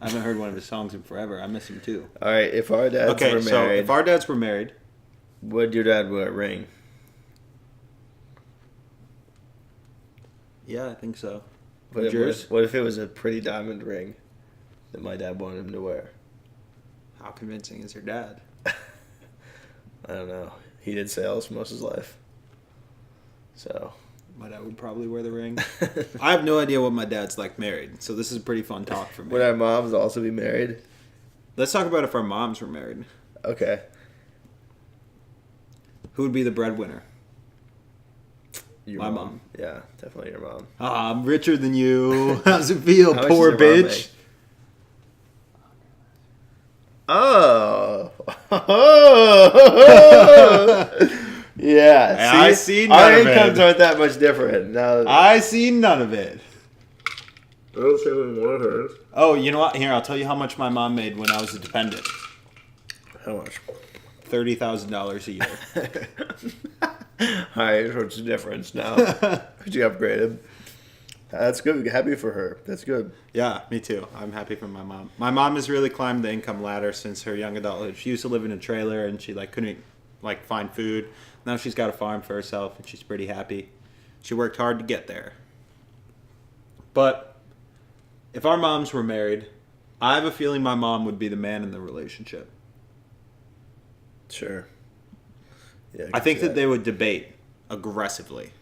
I haven't heard one of his songs in forever. I miss him too.
All right. If our dads
Okay,
were
so
married,
if our dads were married,
would your dad wear a ring?
yeah, I think so.
What
Yours?
what if it was a pretty diamond ring that my dad wanted him to wear?
How convincing is your dad?
I don't know. He did sales most of his life. So.
My dad would probably wear the ring. I have no idea what my dad's like married, so this is a pretty fun talk for me.
Would our moms also be married?
Let's talk about if our moms were married.
Okay.
Who would be the breadwinner?
Your
My mom.
Yeah, definitely your mom.
Ah, I'm richer than you. How's it feel,
How much
poor
does your mom
bitch?
Oh. Yeah.
Hey, I see none
our
of it.
incomes aren't that much different. Now
I see none of it.
I don't see any more of hers.
Oh, you know what? Here, I'll tell you how much my mom made when I was a dependent.
How much?
$30,000 a year.
Alright, what's the difference now? Could you upgraded? That's good. Happy for her. That's good.
Yeah, me too. I'm happy for my mom. My mom has really climbed the income ladder since her young adulthood. She used to live in a trailer and she couldn't find food. Now she's got a farm for herself and she's pretty happy. She worked hard to get there. But if our moms were married, I have a feeling my mom would be the man in the relationship.
Sure. Yeah,
I think that they would debate aggressively.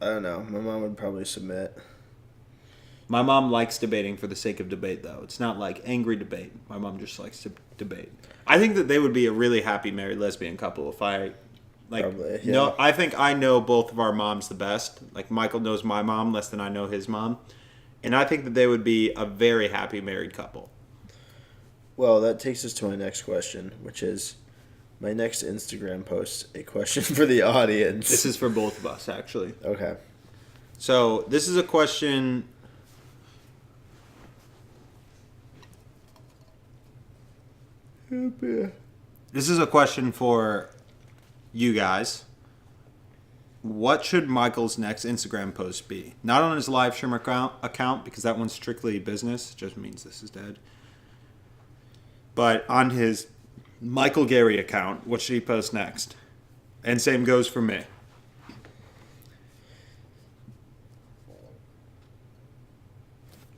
I don't know. My mom would probably submit.
My mom likes debating for the sake of debate, though. It's not like angry debate. My mom just likes to debate. I think that they would be a really happy married lesbian couple if I,
Probably, yeah.
no, I think I know both of our moms the best. Like, Michael knows my mom less than I know his mom. And I think that they would be a very happy married couple.
Well, that takes us to my next question, which is my next Instagram post, a question for the audience.
This is for both of us, actually.
Okay.
So, this is a question... This is a question for you guys. What should Michael's next Instagram post be? Not on his live stream account because that one's strictly business. It just means this is dead. But on his Michael Gary account, what should he post next? And same goes for me.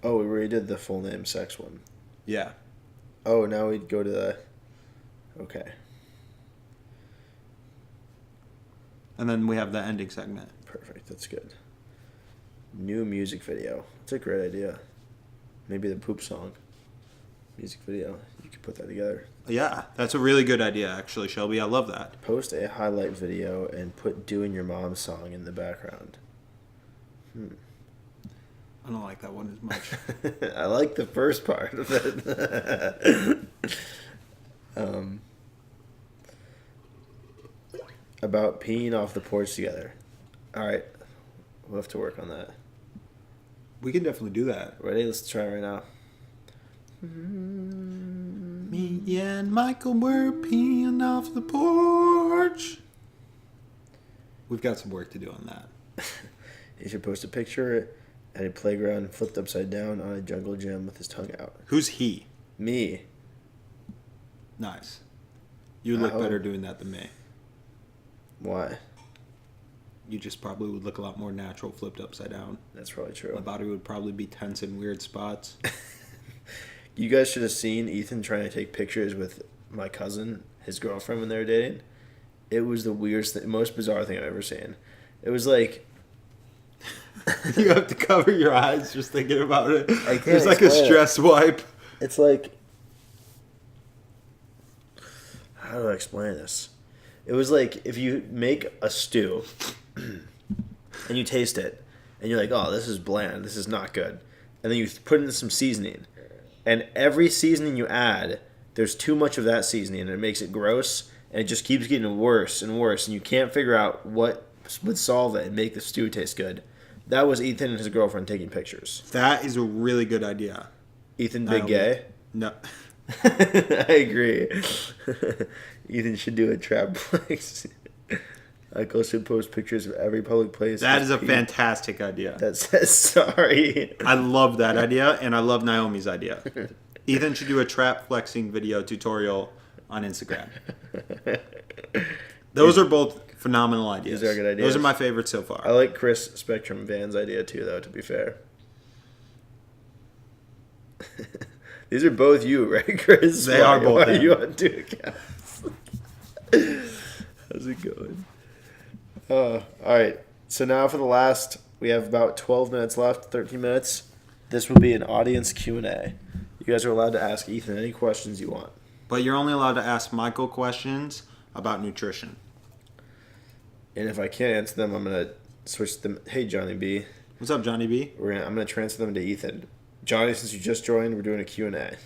Oh, we already did the full name sex one.
Yeah.
Oh, now we'd go to the... Okay.
And then we have the ending segment.
Perfect. That's good. New music video. That's a great idea. Maybe the poop song. Music video. You could put that together.
Yeah, that's a really good idea, actually, Shelby. I love that.
Post a highlight video and put Doing Your Mom song in the background.
I don't like that one as much.
I like the first part of it. About peeing off the porch together. All right. We'll have to work on that.
We can definitely do that.
Ready? Let's try it right now.
Me and Michael were peeing off the porch. We've got some work to do on that.
He should post a picture at a playground flipped upside down on a jungle gym with his tongue out.
Who's he?
Me.
Nice. You would look
Oh.
better doing that than me.
Why?
You just probably would look a lot more natural flipped upside down.
That's probably true.
My body would probably be tense in weird spots.
You guys should have seen Ethan trying to take pictures with my cousin, his girlfriend, when they were dating. It was the weirdest, most bizarre thing I've ever seen. It was like...
You have to cover your eyes just thinking about it.
I can't
There's like a
explain it.
stress wipe.
It's like... How do I explain this? It was like if you make a stew and you taste it, and you're like, oh, this is bland, this is not good. And then you put in some seasoning. And every seasoning you add, there's too much of that seasoning, and it makes it gross, and it just keeps getting worse and worse, and you can't figure out what would solve it and make the stew taste good. That was Ethan and his girlfriend taking pictures.
That is a really good idea.
Ethan big gay?
No.
I agree. Ethan should do a trap place. Michael should post pictures of every public place.
That is a fantastic idea.
That says sorry.
I love that idea, and I love Naomi's idea. Ethan should do a trap flexing video tutorial on Instagram. Those are both phenomenal ideas.
These are good ideas.
Those are my favorites so far.
I like Chris Spectrum Van's idea too, though, to be fair. These are both you, right, Chris?
They are both them.
Why are you on 2 accounts? How's it going? All right. So now for the last, we have about 12 minutes left, 13 minutes. This will be an audience Q&A. You guys are allowed to ask Ethan any questions you want.
But you're only allowed to ask Michael questions about nutrition.
And if I can't answer them, I'm going to switch them. Hey, Johnny B.
What's up, Johnny B?
I'm going to transfer them to Ethan. Johnny, since you just joined, we're doing a Q&A.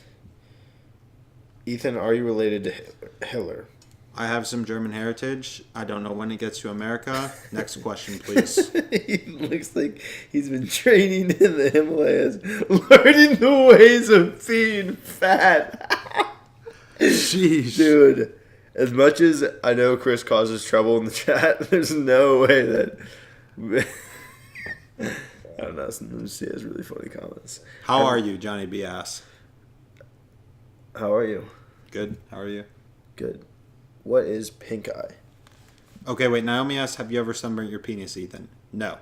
Ethan, are you related to Hitler?
I have some German heritage. I don't know when it gets to America. Next question, please.
He looks like he's been training in the Himalayas, learning the ways of being fat.
Sheesh.
Dude, as much as I know Chris causes trouble in the chat, there's no way that... I don't know, sometimes he has really funny comments.
How are you, Johnny B. Ass?
How are you?
Good. How are you?
Good. What is pink eye?
Okay, wait. Naomi asks, have you ever sunburnt your penis, Ethan? No,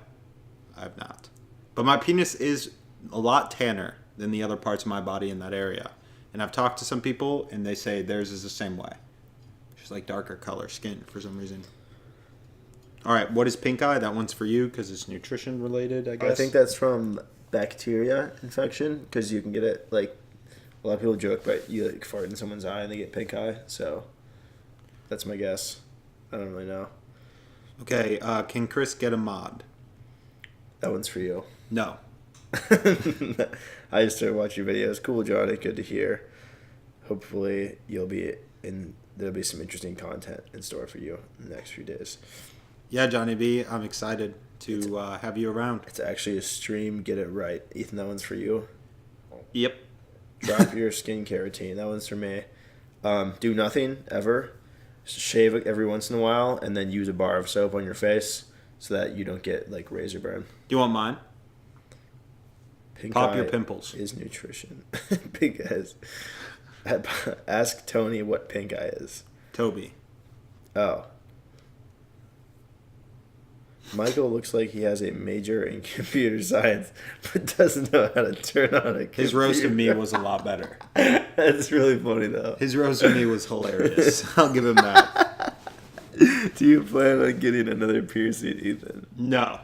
I have not. But my penis is a lot tanner than the other parts of my body in that area. And I've talked to some people, and they say theirs is the same way. Just like darker color skin for some reason. All right, what is pink eye? That one's for you because it's nutrition related, I guess.
I think that's from bacteria infection because you can get it, like, a lot of people joke, but you like fart in someone's eye and they get pink eye. So that's my guess. I don't really know.
Okay, can Chris get a mod?
That one's for you.
No.
I just started watching videos. Cool, Johnny. Good to hear. Hopefully there'll be some interesting content in store for you in the next few days.
Yeah, Johnny B, I'm excited to have you around.
It's actually a stream. Get it right. Ethan, that one's for you.
Yep.
Drop your skincare routine. That one's for me. Do nothing ever. Just shave every once in a while and then use a bar of soap on your face so that you don't get like razor burn.
Do you want mine?
Pink
Pop
eye
your pimples.
Is nutrition. Pink eyes. Ask Tony what pink eye is.
Toby.
Oh. Michael looks like he has a major in computer science, but doesn't know how to turn on a computer.
His roast of me was a lot better.
That's really funny, though.
His roast of me was hilarious. I'll give him that.
Do you plan on getting another piercing, Ethan?
No.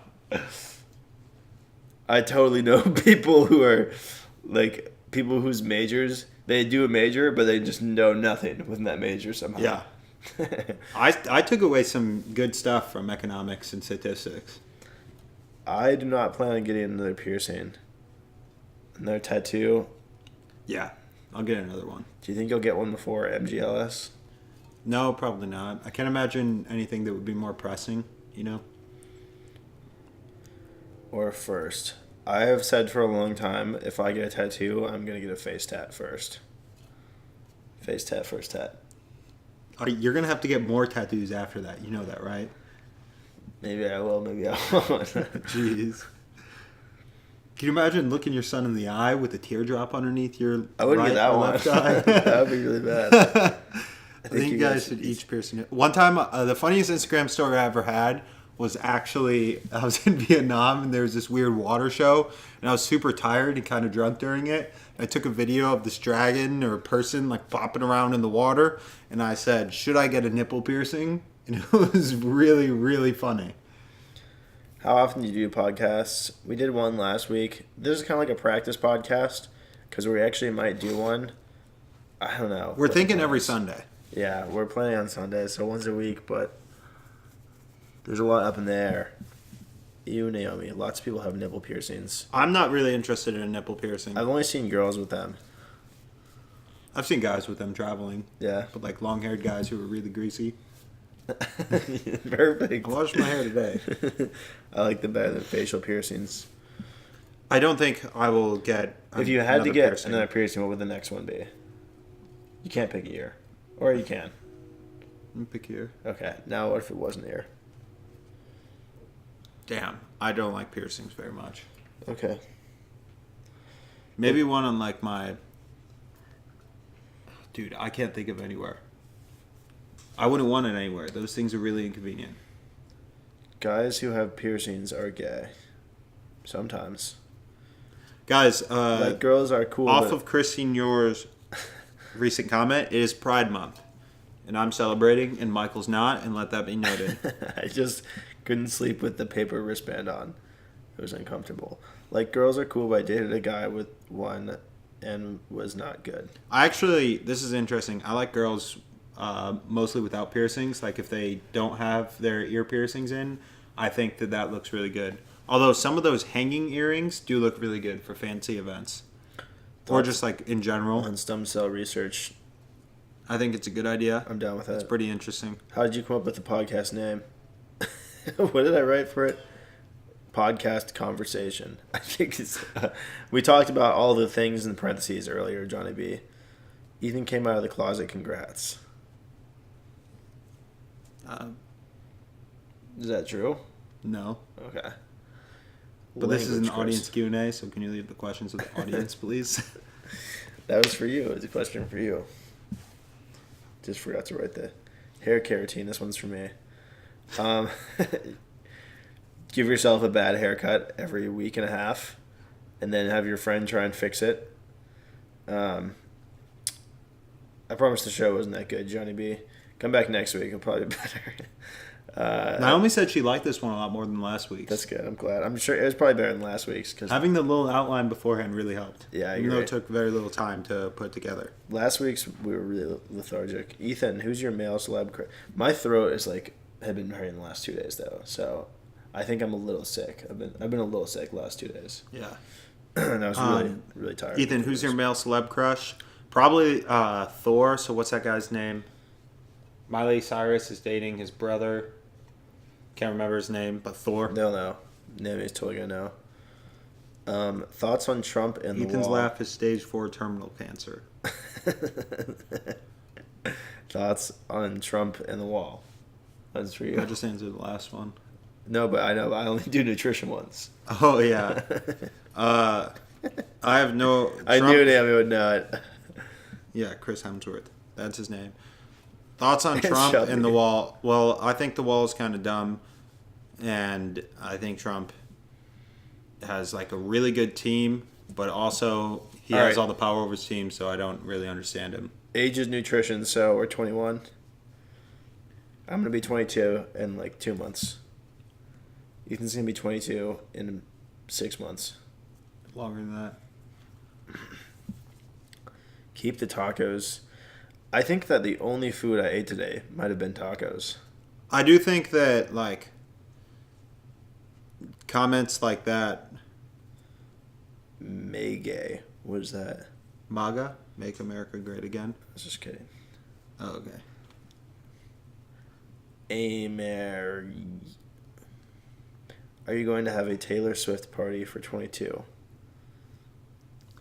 I totally know people who are, like, people whose majors, they do a major, but they just know nothing within that major somehow.
Yeah. I took away some good stuff from economics and statistics.
I do not plan on getting another piercing. Another tattoo.
Yeah, I'll get another one.
Do you think you'll get one before MGLS?
No, probably not. I can't imagine anything that would be more pressing, you know?
Or first. I have said for a long time, if I get a tattoo, I'm going to get a face tat first. Face tat, first tat.
You're going to have to get more tattoos after that. You know that, right?
Maybe I will, maybe I won't.
Jeez. Can you imagine looking your son in the eye with a teardrop underneath your
I wouldn't
right
get that
or
one.
left eye?
That would be really bad.
I think you guys should each pierce it. One time, the funniest Instagram story I ever had was actually, I was in Vietnam and there was this weird water show and I was super tired and kind of drunk during it. I took a video of this dragon or person like flopping around in the water and I said, should I get a nipple piercing? And it was really, really funny.
How often do you do podcasts? We did one last week. This is kind of like a practice podcast because we actually might do one. I don't know.
We're thinking every Sunday.
Yeah, we're planning on Sundays, so once a week, but there's a lot up in the air. You, Naomi. Lots of people have nipple piercings.
I'm not really interested in a nipple piercing.
I've only seen girls with them.
I've seen guys with them traveling.
Yeah.
But like long-haired guys who are really greasy.
Perfect.
I washed my hair today.
I like them better than facial piercings.
I don't think I will get.
If you had to get
piercing.
another piercing, what would the next one be? You can't pick a year. Or you can.
Pick here.
Okay. Now what if it wasn't here?
Damn, I don't like piercings very much.
Okay.
Maybe one on like my. Dude, I can't think of anywhere. I wouldn't want it anywhere. Those things are really inconvenient.
Guys who have piercings are gay. Sometimes.
Guys,
like girls are cool.
Off of Chris Signor's recent comment, it is Pride Month. And I'm celebrating, and Michael's not, and let that be noted.
I just couldn't sleep with the paper wristband on. It was uncomfortable. Like, girls are cool, but I dated a guy with one and was not good.
This is interesting. I like girls mostly without piercings. Like, if they don't have their ear piercings in, I think that looks really good. Although some of those hanging earrings do look really good for fancy events. Or just, like, in general.
On stem cell research.
I think it's a good idea.
I'm down with that.
It's pretty interesting.
How did you come up with the podcast name? What did I write for it? Podcast conversation. I think it's. We talked about all the things in parentheses earlier, Johnny B. Ethan came out of the closet. Congrats. Is that true?
No.
Okay.
But this is an
Chris.
audience Q&A, so can you leave the questions with the audience, please?
That was for you. It's a question for you. Just forgot to write the hair care routine. This one's for me. Give yourself a bad haircut every week and a half, and then have your friend try and fix it. I promise the show wasn't that good, Johnny B. Come back next week. It'll probably be better.
Naomi said she liked this one a lot more than last week's.
That's good. I'm glad. I'm sure it was probably better than last week's. Cause
having the little outline beforehand really helped.
Yeah,
even though it took very little time to put together.
Last week's we were really lethargic. Ethan, who's your male celeb? My throat is like had been hurting the last 2 days though, so I think I'm a little sick. I've been a little sick the last 2 days.
Yeah,
and I was really tired.
Ethan, who's your male celeb crush? Probably Thor. So what's that guy's name? Miley Cyrus is dating his brother. Can't remember his name, but Thor.
They'll know. Naomi's totally gonna know. Thoughts on Trump and the wall?
Ethan's laugh is stage 4 terminal cancer.
Thoughts on Trump and the wall? That's for you.
I just answered the last one.
No, but I know I only do nutrition ones.
Oh yeah. I have no.
I knew Naomi would know it.
Yeah, Chris Hemsworth. That's his name. Thoughts on Trump
Shut
and
me.
the wall? Well, I think the wall is kind of dumb, and I think Trump has like a really good team, but also he has all the power over his team, so I don't really understand him.
Age is nutrition, so we're 21. I'm going to be 22 in like 2 months. Ethan's going to be 22 in 6 months.
Longer than that.
Keep the tacos. I think that the only food I ate today might have been tacos.
I do think that like comments like that.
Megay. What is that?
MAGA, Make America Great Again.
I was just kidding.
Oh, okay.
Are you going to have a Taylor Swift party for 22?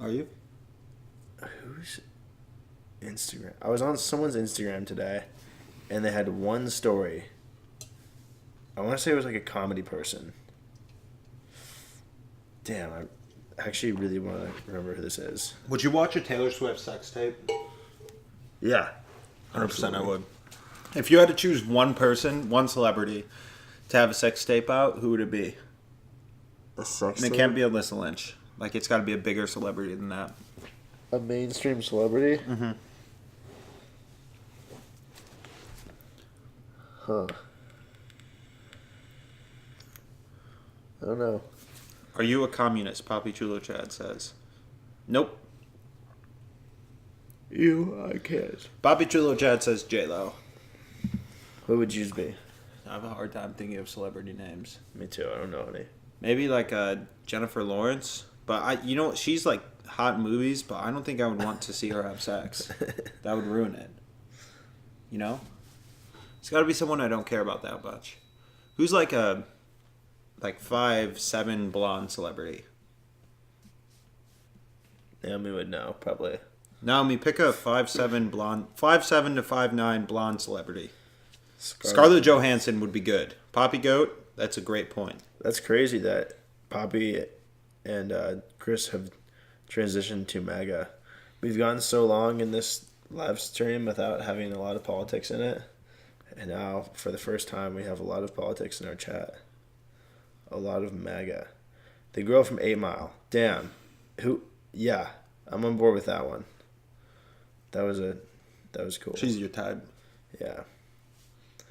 Are you?
Who's Instagram? I was on someone's Instagram today, and they had one story. I want to say it was like a comedy person. Damn, I actually really want to remember who this is.
Would you watch a Taylor Swift sex tape?
Yeah.
100% I would. If you had to choose one person, one celebrity, to have a sex tape out, who would it be?
A sex
And it can't be Alyssa Lynch. Like, it's got to be a bigger celebrity than that.
A mainstream celebrity?
Mm-hmm.
Huh. I don't know.
Are you a communist? Papi Chulo Chad says. Nope.
I can't.
Papi Chulo Chad says J-Lo.
Who would yours be?
I have a hard time thinking of celebrity names.
Me too. I don't know any.
Maybe like Jennifer Lawrence, but she's like hot in movies, but I don't think I would want to see her have sex. That would ruin it. You know, it's got to be someone I don't care about that much. Who's like a 5'7" blonde celebrity?
Naomi would know probably.
Naomi, pick a 5'7" blonde, 5'7" to 5'9" blonde celebrity. Scarlett Johansson would be good. Poppy Goat, that's a great point.
That's crazy that Poppy and Chris have transitioned to MAGA. We've gone so long in this live stream without having a lot of politics in it. And now, for the first time, we have a lot of politics in our chat. A lot of MAGA. The girl from 8 Mile. Damn. Who? Yeah, I'm on board with that one. That was cool.
She's your type.
Yeah.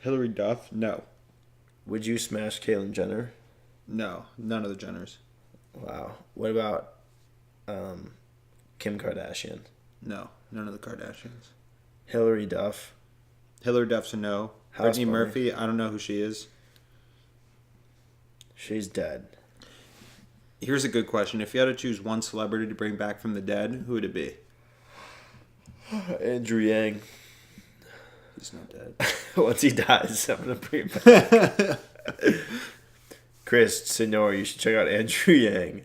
Hillary Duff? No.
Would you smash Caitlyn Jenner?
No, none of the Jenners.
Wow. What about Kim Kardashian?
No, none of the Kardashians.
Hillary Duff?
Hillary Duff's a no. Brittany Murphy, I don't know who she is.
She's dead.
Here's a good question. If you had to choose one celebrity to bring back from the dead, who would it be?
Andrew Yang.
He's not dead.
Once he dies, I'm going to bring him back. Chris, Senor, you should check out Andrew Yang.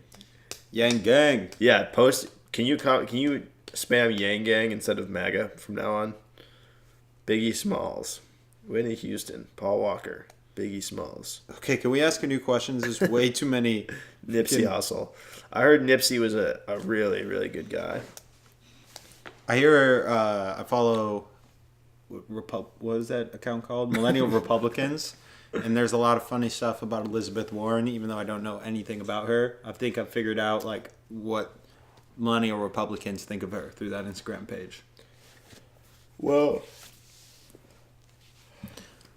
Yang Gang.
Yeah, post. Can you spam Yang Gang instead of MAGA from now on? Biggie Smalls, Whitney Houston, Paul Walker, Biggie Smalls.
Okay, can we ask a new question? There's way too many.
Nipsey Hussle. I heard Nipsey was a really, really good guy.
I hear I follow what is that account called? Millennial Republicans. And there's a lot of funny stuff about Elizabeth Warren, even though I don't know anything about her. I think I've figured out like what millennial Republicans think of her through that Instagram page.
Well,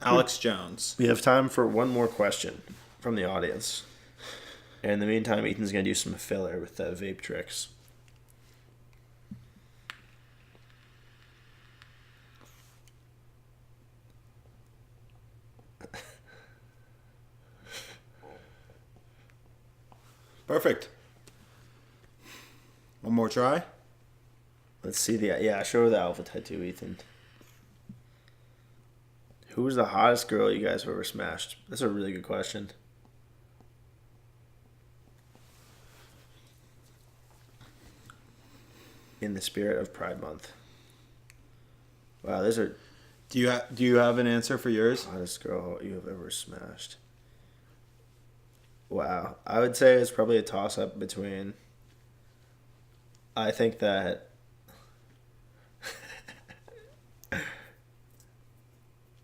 Alex Jones.
We have time for one more question from the audience. And in the meantime, Ethan's going to do some filler with vape tricks.
Perfect. One more try?
Let's see show her the alpha tattoo, Ethan. Who was the hottest girl you guys have ever smashed? That's a really good question. In the spirit of Pride Month. Wow, those are...
Do you have an answer for yours?
Hottest girl you have ever smashed. Wow. I would say it's probably a toss-up between... I think that...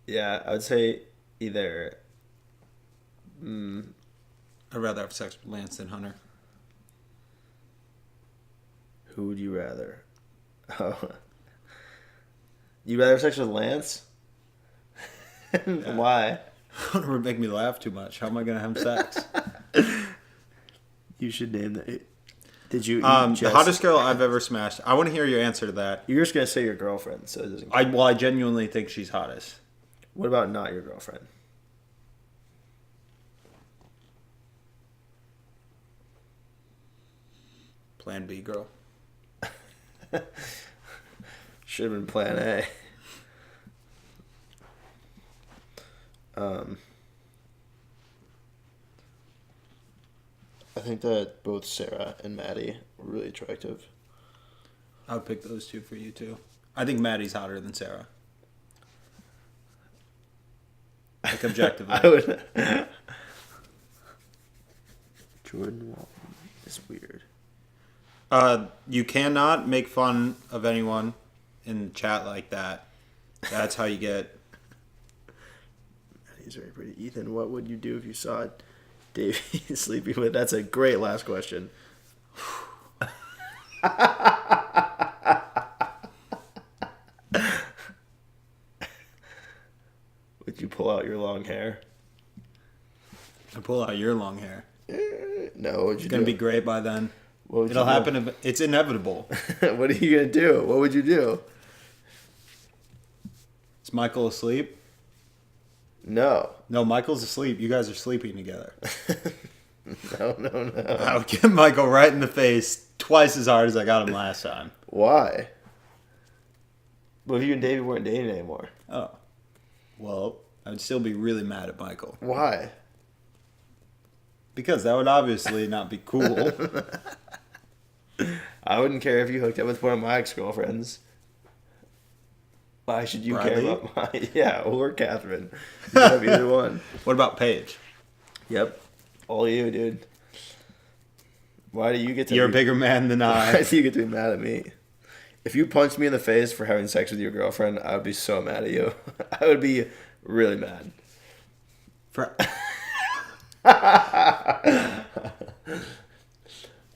yeah, I would say either...
I'd rather have sex with Lance than Hunter.
Who would you rather? Oh. You'd rather have sex with Lance?
Yeah.
Why?
Hunter would make me laugh too much. How am I going to have sex?
You should name that. Did you?
The hottest girl I've ever smashed. I want to hear your answer to that.
You're just gonna say your girlfriend, so it doesn't.
I genuinely think she's hottest.
What about not your girlfriend?
Plan B girl.
Should have been Plan A. I think that both Sarah and Maddie were really attractive.
I would pick those two for you too. I think Maddie's hotter than Sarah. Like objectively.
I would. Jordan Walton is weird.
You cannot make fun of anyone in chat like that. That's how you get.
He's very pretty. Ethan, what would you do if you saw Davey sleeping with? That's a great last question. Would you pull out your long hair?
I pull out your long hair.
No.
It's gonna be gray by then.
It'll
happen. It's inevitable.
What are you gonna do? What would you do?
Is Michael asleep?
No.
No, Michael's asleep. You guys are sleeping together.
No.
I would get Michael right in the face twice as hard as I got him last time.
Why? Well, if you and Davey weren't dating anymore.
Oh. Well, I would still be really mad at Michael.
Why?
Because that would obviously not be cool.
I wouldn't care if you hooked up with one of my ex-girlfriends. Why should you
Bradley?
care about my... Yeah, or Catherine. You can have either one.
What about Paige?
Yep. All you, dude. Why do you get to...
You're a bigger man than
Why
I.
do you get to be mad at me? If you punched me in the face for having sex with your girlfriend, I would be so mad at you. I would be really mad.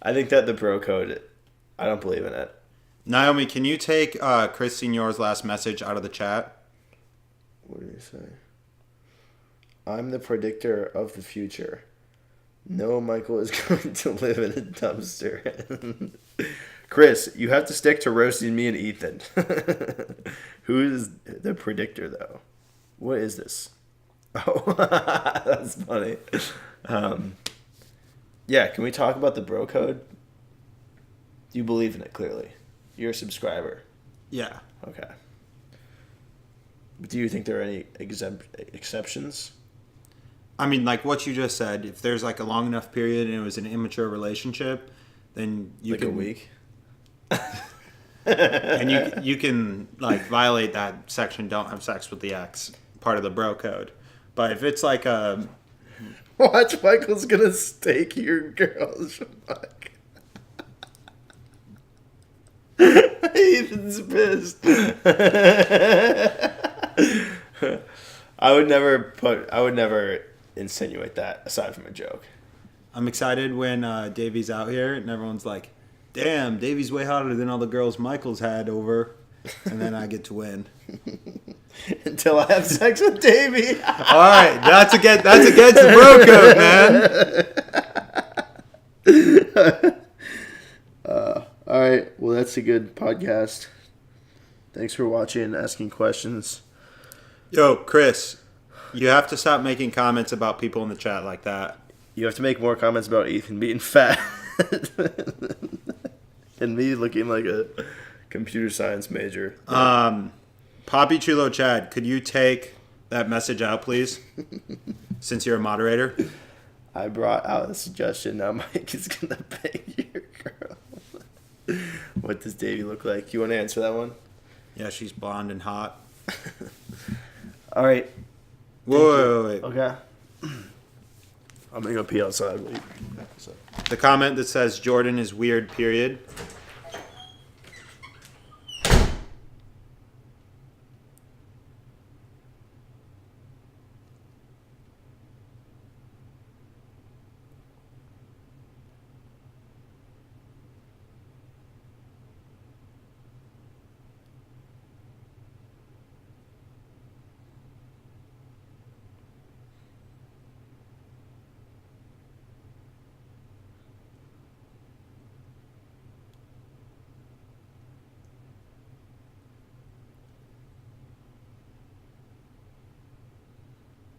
I think that the bro code, I don't believe in it.
Naomi, can you take Chris Signor's last message out of the chat?
What did he say? I'm the predictor of the future. No, Michael is going to live in a dumpster. Chris, you have to stick to roasting me and Ethan. Who is the predictor, though? What is this? Oh, that's funny. Yeah, can we talk about the bro code? You believe in it, clearly. You're a subscriber.
Yeah.
Okay. Do you think there are any exceptions?
I mean, like what you just said, if there's like a long enough period and it was an immature relationship, then you
like
can...
a week?
And you can like violate that section, don't have sex with the ex, part of the bro code. But if it's like a...
Watch, Michael's gonna stake your girl's fuck. Ethan's pissed. I would never insinuate that aside from a joke.
I'm excited when Davey's out here and everyone's like, damn, Davey's way hotter than all the girls Michael's had over. And then I get to win.
Until I have sex with Davey.
All right, that's against the bro code, man.
All right, well, that's a good podcast. Thanks for watching and asking questions.
Yo, Chris, you have to stop making comments about people in the chat like that.
You have to make more comments about Ethan being fat. And me looking like a computer science major.
Poppy Chulo Chad, could you take that message out, please? Since you're a moderator.
I brought out a suggestion. Now Mike is going to bang your girl. What does Davey look like? You want to answer that one?
Yeah, she's blonde and hot.
All right.
Wait.
Okay. I'm going to go pee outside. Wait.
The comment that says Jordan is weird, period.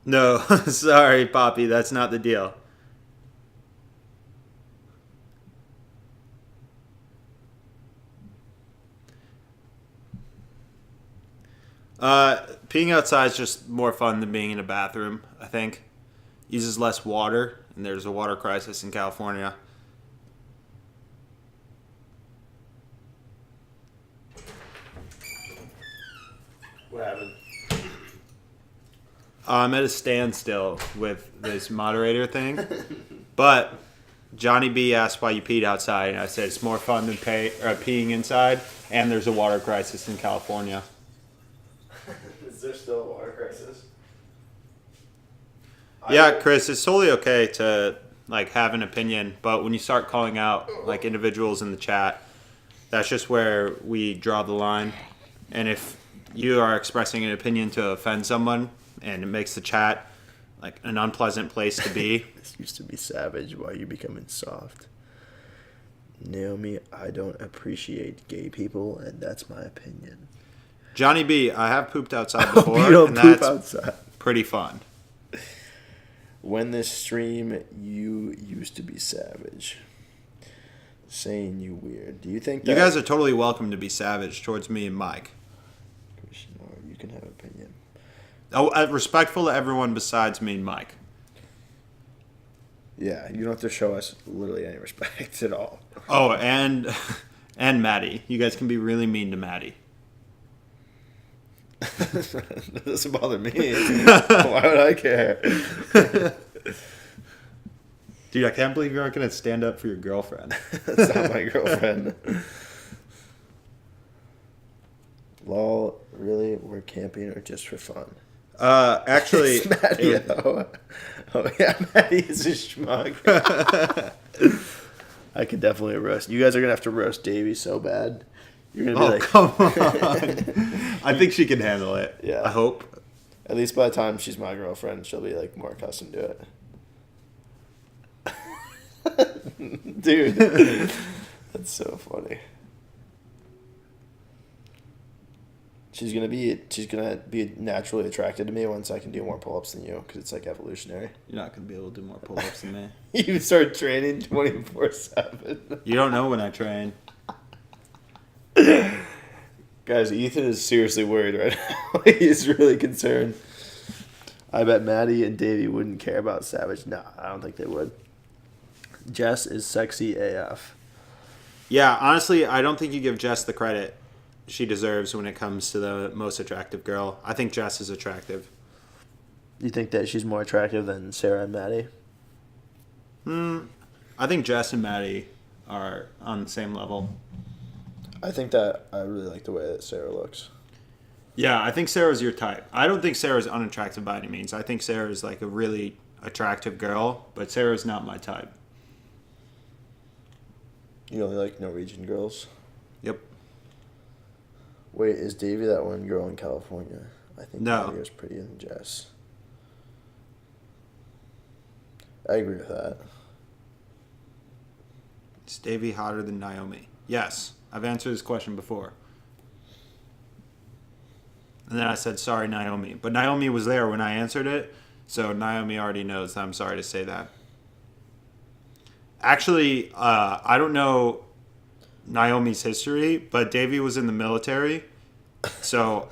No, sorry, Poppy, that's not the deal. Peeing outside is just more fun than being in a bathroom, I think. Uses less water, and there's a water crisis in California.
What happened?
I'm at a standstill with this moderator thing, but Johnny B asked why you peed outside, and I said it's more fun than peeing inside, and there's a water crisis in California.
Is there still a water crisis?
Yeah, Chris, it's totally okay to like have an opinion, but when you start calling out like individuals in the chat, that's just where we draw the line. And if you are expressing an opinion to offend someone, and it makes the chat like an unpleasant place to be.
This used to be savage. Why are you becoming soft? Naomi, I don't appreciate gay people, and that's my opinion.
Johnny B, I have pooped outside before,
You don't
and
poop
that's
outside.
pretty fun.
When this stream, you used to be savage. Saying you weird. Do you think that...
You guys are totally welcome to be savage towards me and Mike.
You can have an opinion.
Oh, respectful to everyone besides me and Mike.
Yeah, you don't have to show us literally any respect at all.
Oh, and Maddie. You guys can be really mean to Maddie.
That doesn't bother me. Why would I care?
Dude, I can't believe you aren't going to stand up for your girlfriend.
That's not my girlfriend. Lol, really? We're camping or just for fun?
Actually...
It's Maddie, though. Oh, yeah, Maddie is a schmuck. I could definitely roast. You guys are going to have to roast Davey so bad. You're going to be
come on. I think she can handle it.
Yeah.
I hope.
At least by the time she's my girlfriend, she'll be, more accustomed to it. Dude, that's so funny. She's gonna be naturally attracted to me once I can do more pull-ups than you, because it's evolutionary.
You're not gonna be able to do more pull-ups than me.
You start training 24/7.
You don't know when I train.
Guys, Ethan is seriously worried right now. He's really concerned. I bet Maddie and Davey wouldn't care about Savage. Nah, I don't think they would. Jess is sexy AF.
Yeah, honestly, I don't think you give Jess the credit she deserves when it comes to the most attractive girl. I think Jess is attractive.
You think that she's more attractive than Sarah and Maddie?
I think Jess and Maddie are on the same level.
I think that I really like the way that Sarah looks.
Yeah, I think Sarah's your type. I don't think Sarah's unattractive by any means. I think Sarah's a really attractive girl, but Sarah's not my type.
You only like Norwegian girls?
Yep.
Wait, is Davey that one girl in California? I think
No.
Davey was prettier than Jess. I agree with that.
Is Davey hotter than Naomi? Yes. I've answered this question before. And then I said, sorry, Naomi. But Naomi was there when I answered it, so Naomi already knows that I'm sorry to say that. Actually, I don't know Naomi's history, but Davey was in the military, so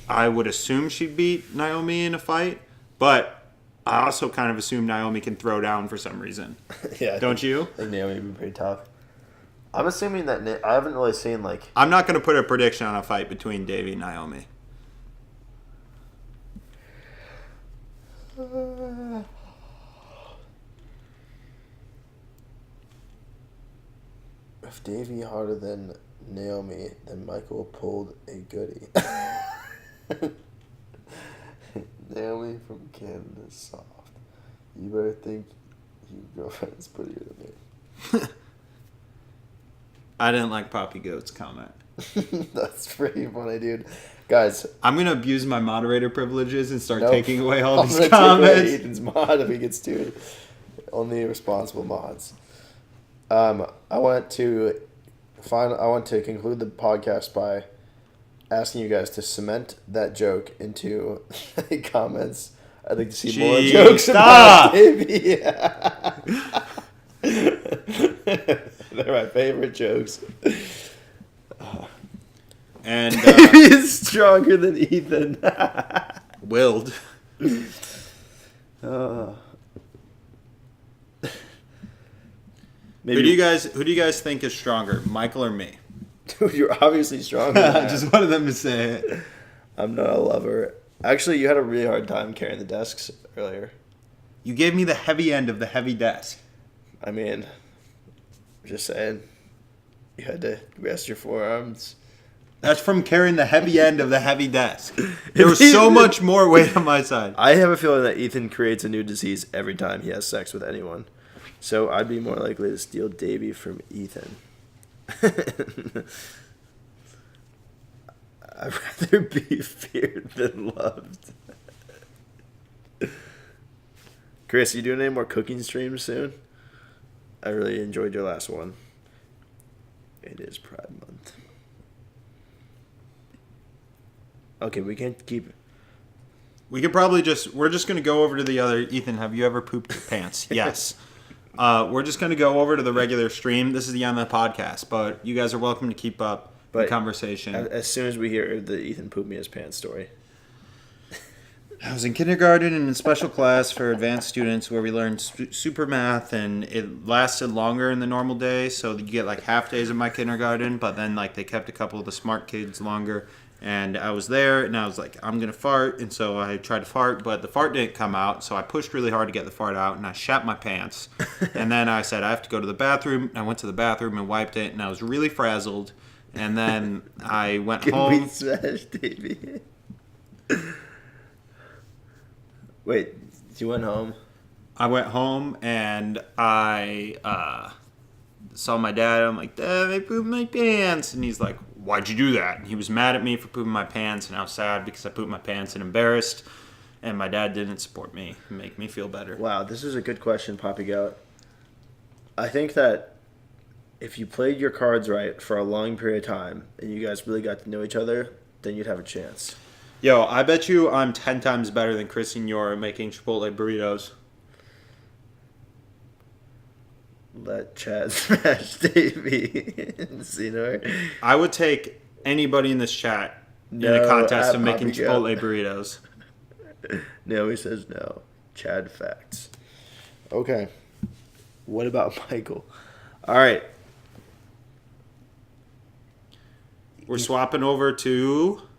I would assume she'd beat Naomi in a fight, but I also kind of assume Naomi can throw down for some reason.
Yeah.
Don't you?
I think Naomi would be pretty tough. I'm assuming that I haven't really seen
I'm not going to put a prediction on a fight between Davey and Naomi.
If Davey harder than Naomi, then Michael pulled a goodie. Naomi from Canada is soft. You better think your girlfriend is prettier than me.
I didn't like Poppy Goat's comment.
That's pretty funny, dude. Guys,
I'm going to abuse my moderator privileges and start
nope.
taking away all
I'm
these
gonna
comments.
take away Ethan's mod if he gets to it. Only responsible mods. I want to conclude the podcast by asking you guys to cement that joke into the comments. I'd like to see more jokes about Davey. They're my favorite jokes.
And
Davey is stronger than Ethan.
willed.
Maybe.
Who do you guys think is stronger, Michael or me?
Dude, you're obviously stronger than I
I
am.
just wanted them to say it.
I'm not a lover. Actually, you had a really hard time carrying the desks earlier.
You gave me the heavy end of the heavy desk.
I mean, just saying. You had to rest your forearms.
That's from carrying the heavy end of the heavy desk. There was so much more weight on my side.
I have a feeling that Ethan creates a new disease every time he has sex with anyone. So I'd be more likely to steal Davey from Ethan. I'd rather be feared than loved. Chris, you doing any more cooking streams soon? I really enjoyed your last one. It is Pride Month. Okay, we can't keep...
We could probably we're just going to go over to the other. Ethan, have you ever pooped your pants? Yes. We're just going to go over to the regular stream. This is the On the podcast, but you guys are welcome to keep up the conversation.
As soon as we hear the Ethan pooped me his pants story.
I was in kindergarten and in special class for advanced students where we learned super math, and it lasted longer in the normal day. So you get like half days of my kindergarten, but then like they kept a couple of the smart kids longer. And I was there, and I was like, I'm going to fart. And so I tried to fart, but the fart didn't come out. So I pushed really hard to get the fart out, and I shat my pants. And then I said, I have to go to the bathroom. I went to the bathroom and wiped it, and I was really frazzled. And then I went home.
Smash, Davey. Wait, you went home?
I went home, and I saw my dad. I'm like, Dad, I pooped my pants. And he's like, why'd you do that? And he was mad at me for pooping my pants, and I was sad because I pooped my pants and embarrassed. And my dad didn't support me and make me feel better.
Wow, this is a good question, Poppy Goat. I think that if you played your cards right for a long period of time and you guys really got to know each other, then you'd have a chance.
Yo, I bet you I'm 10 times better than Chris and Yor at making Chipotle burritos.
Let Chad smash Davey.
I would take anybody in this chat in a contest of making Chipotle burritos.
No, he says no. Chad facts. Okay. What about Michael? All right.
We're swapping over to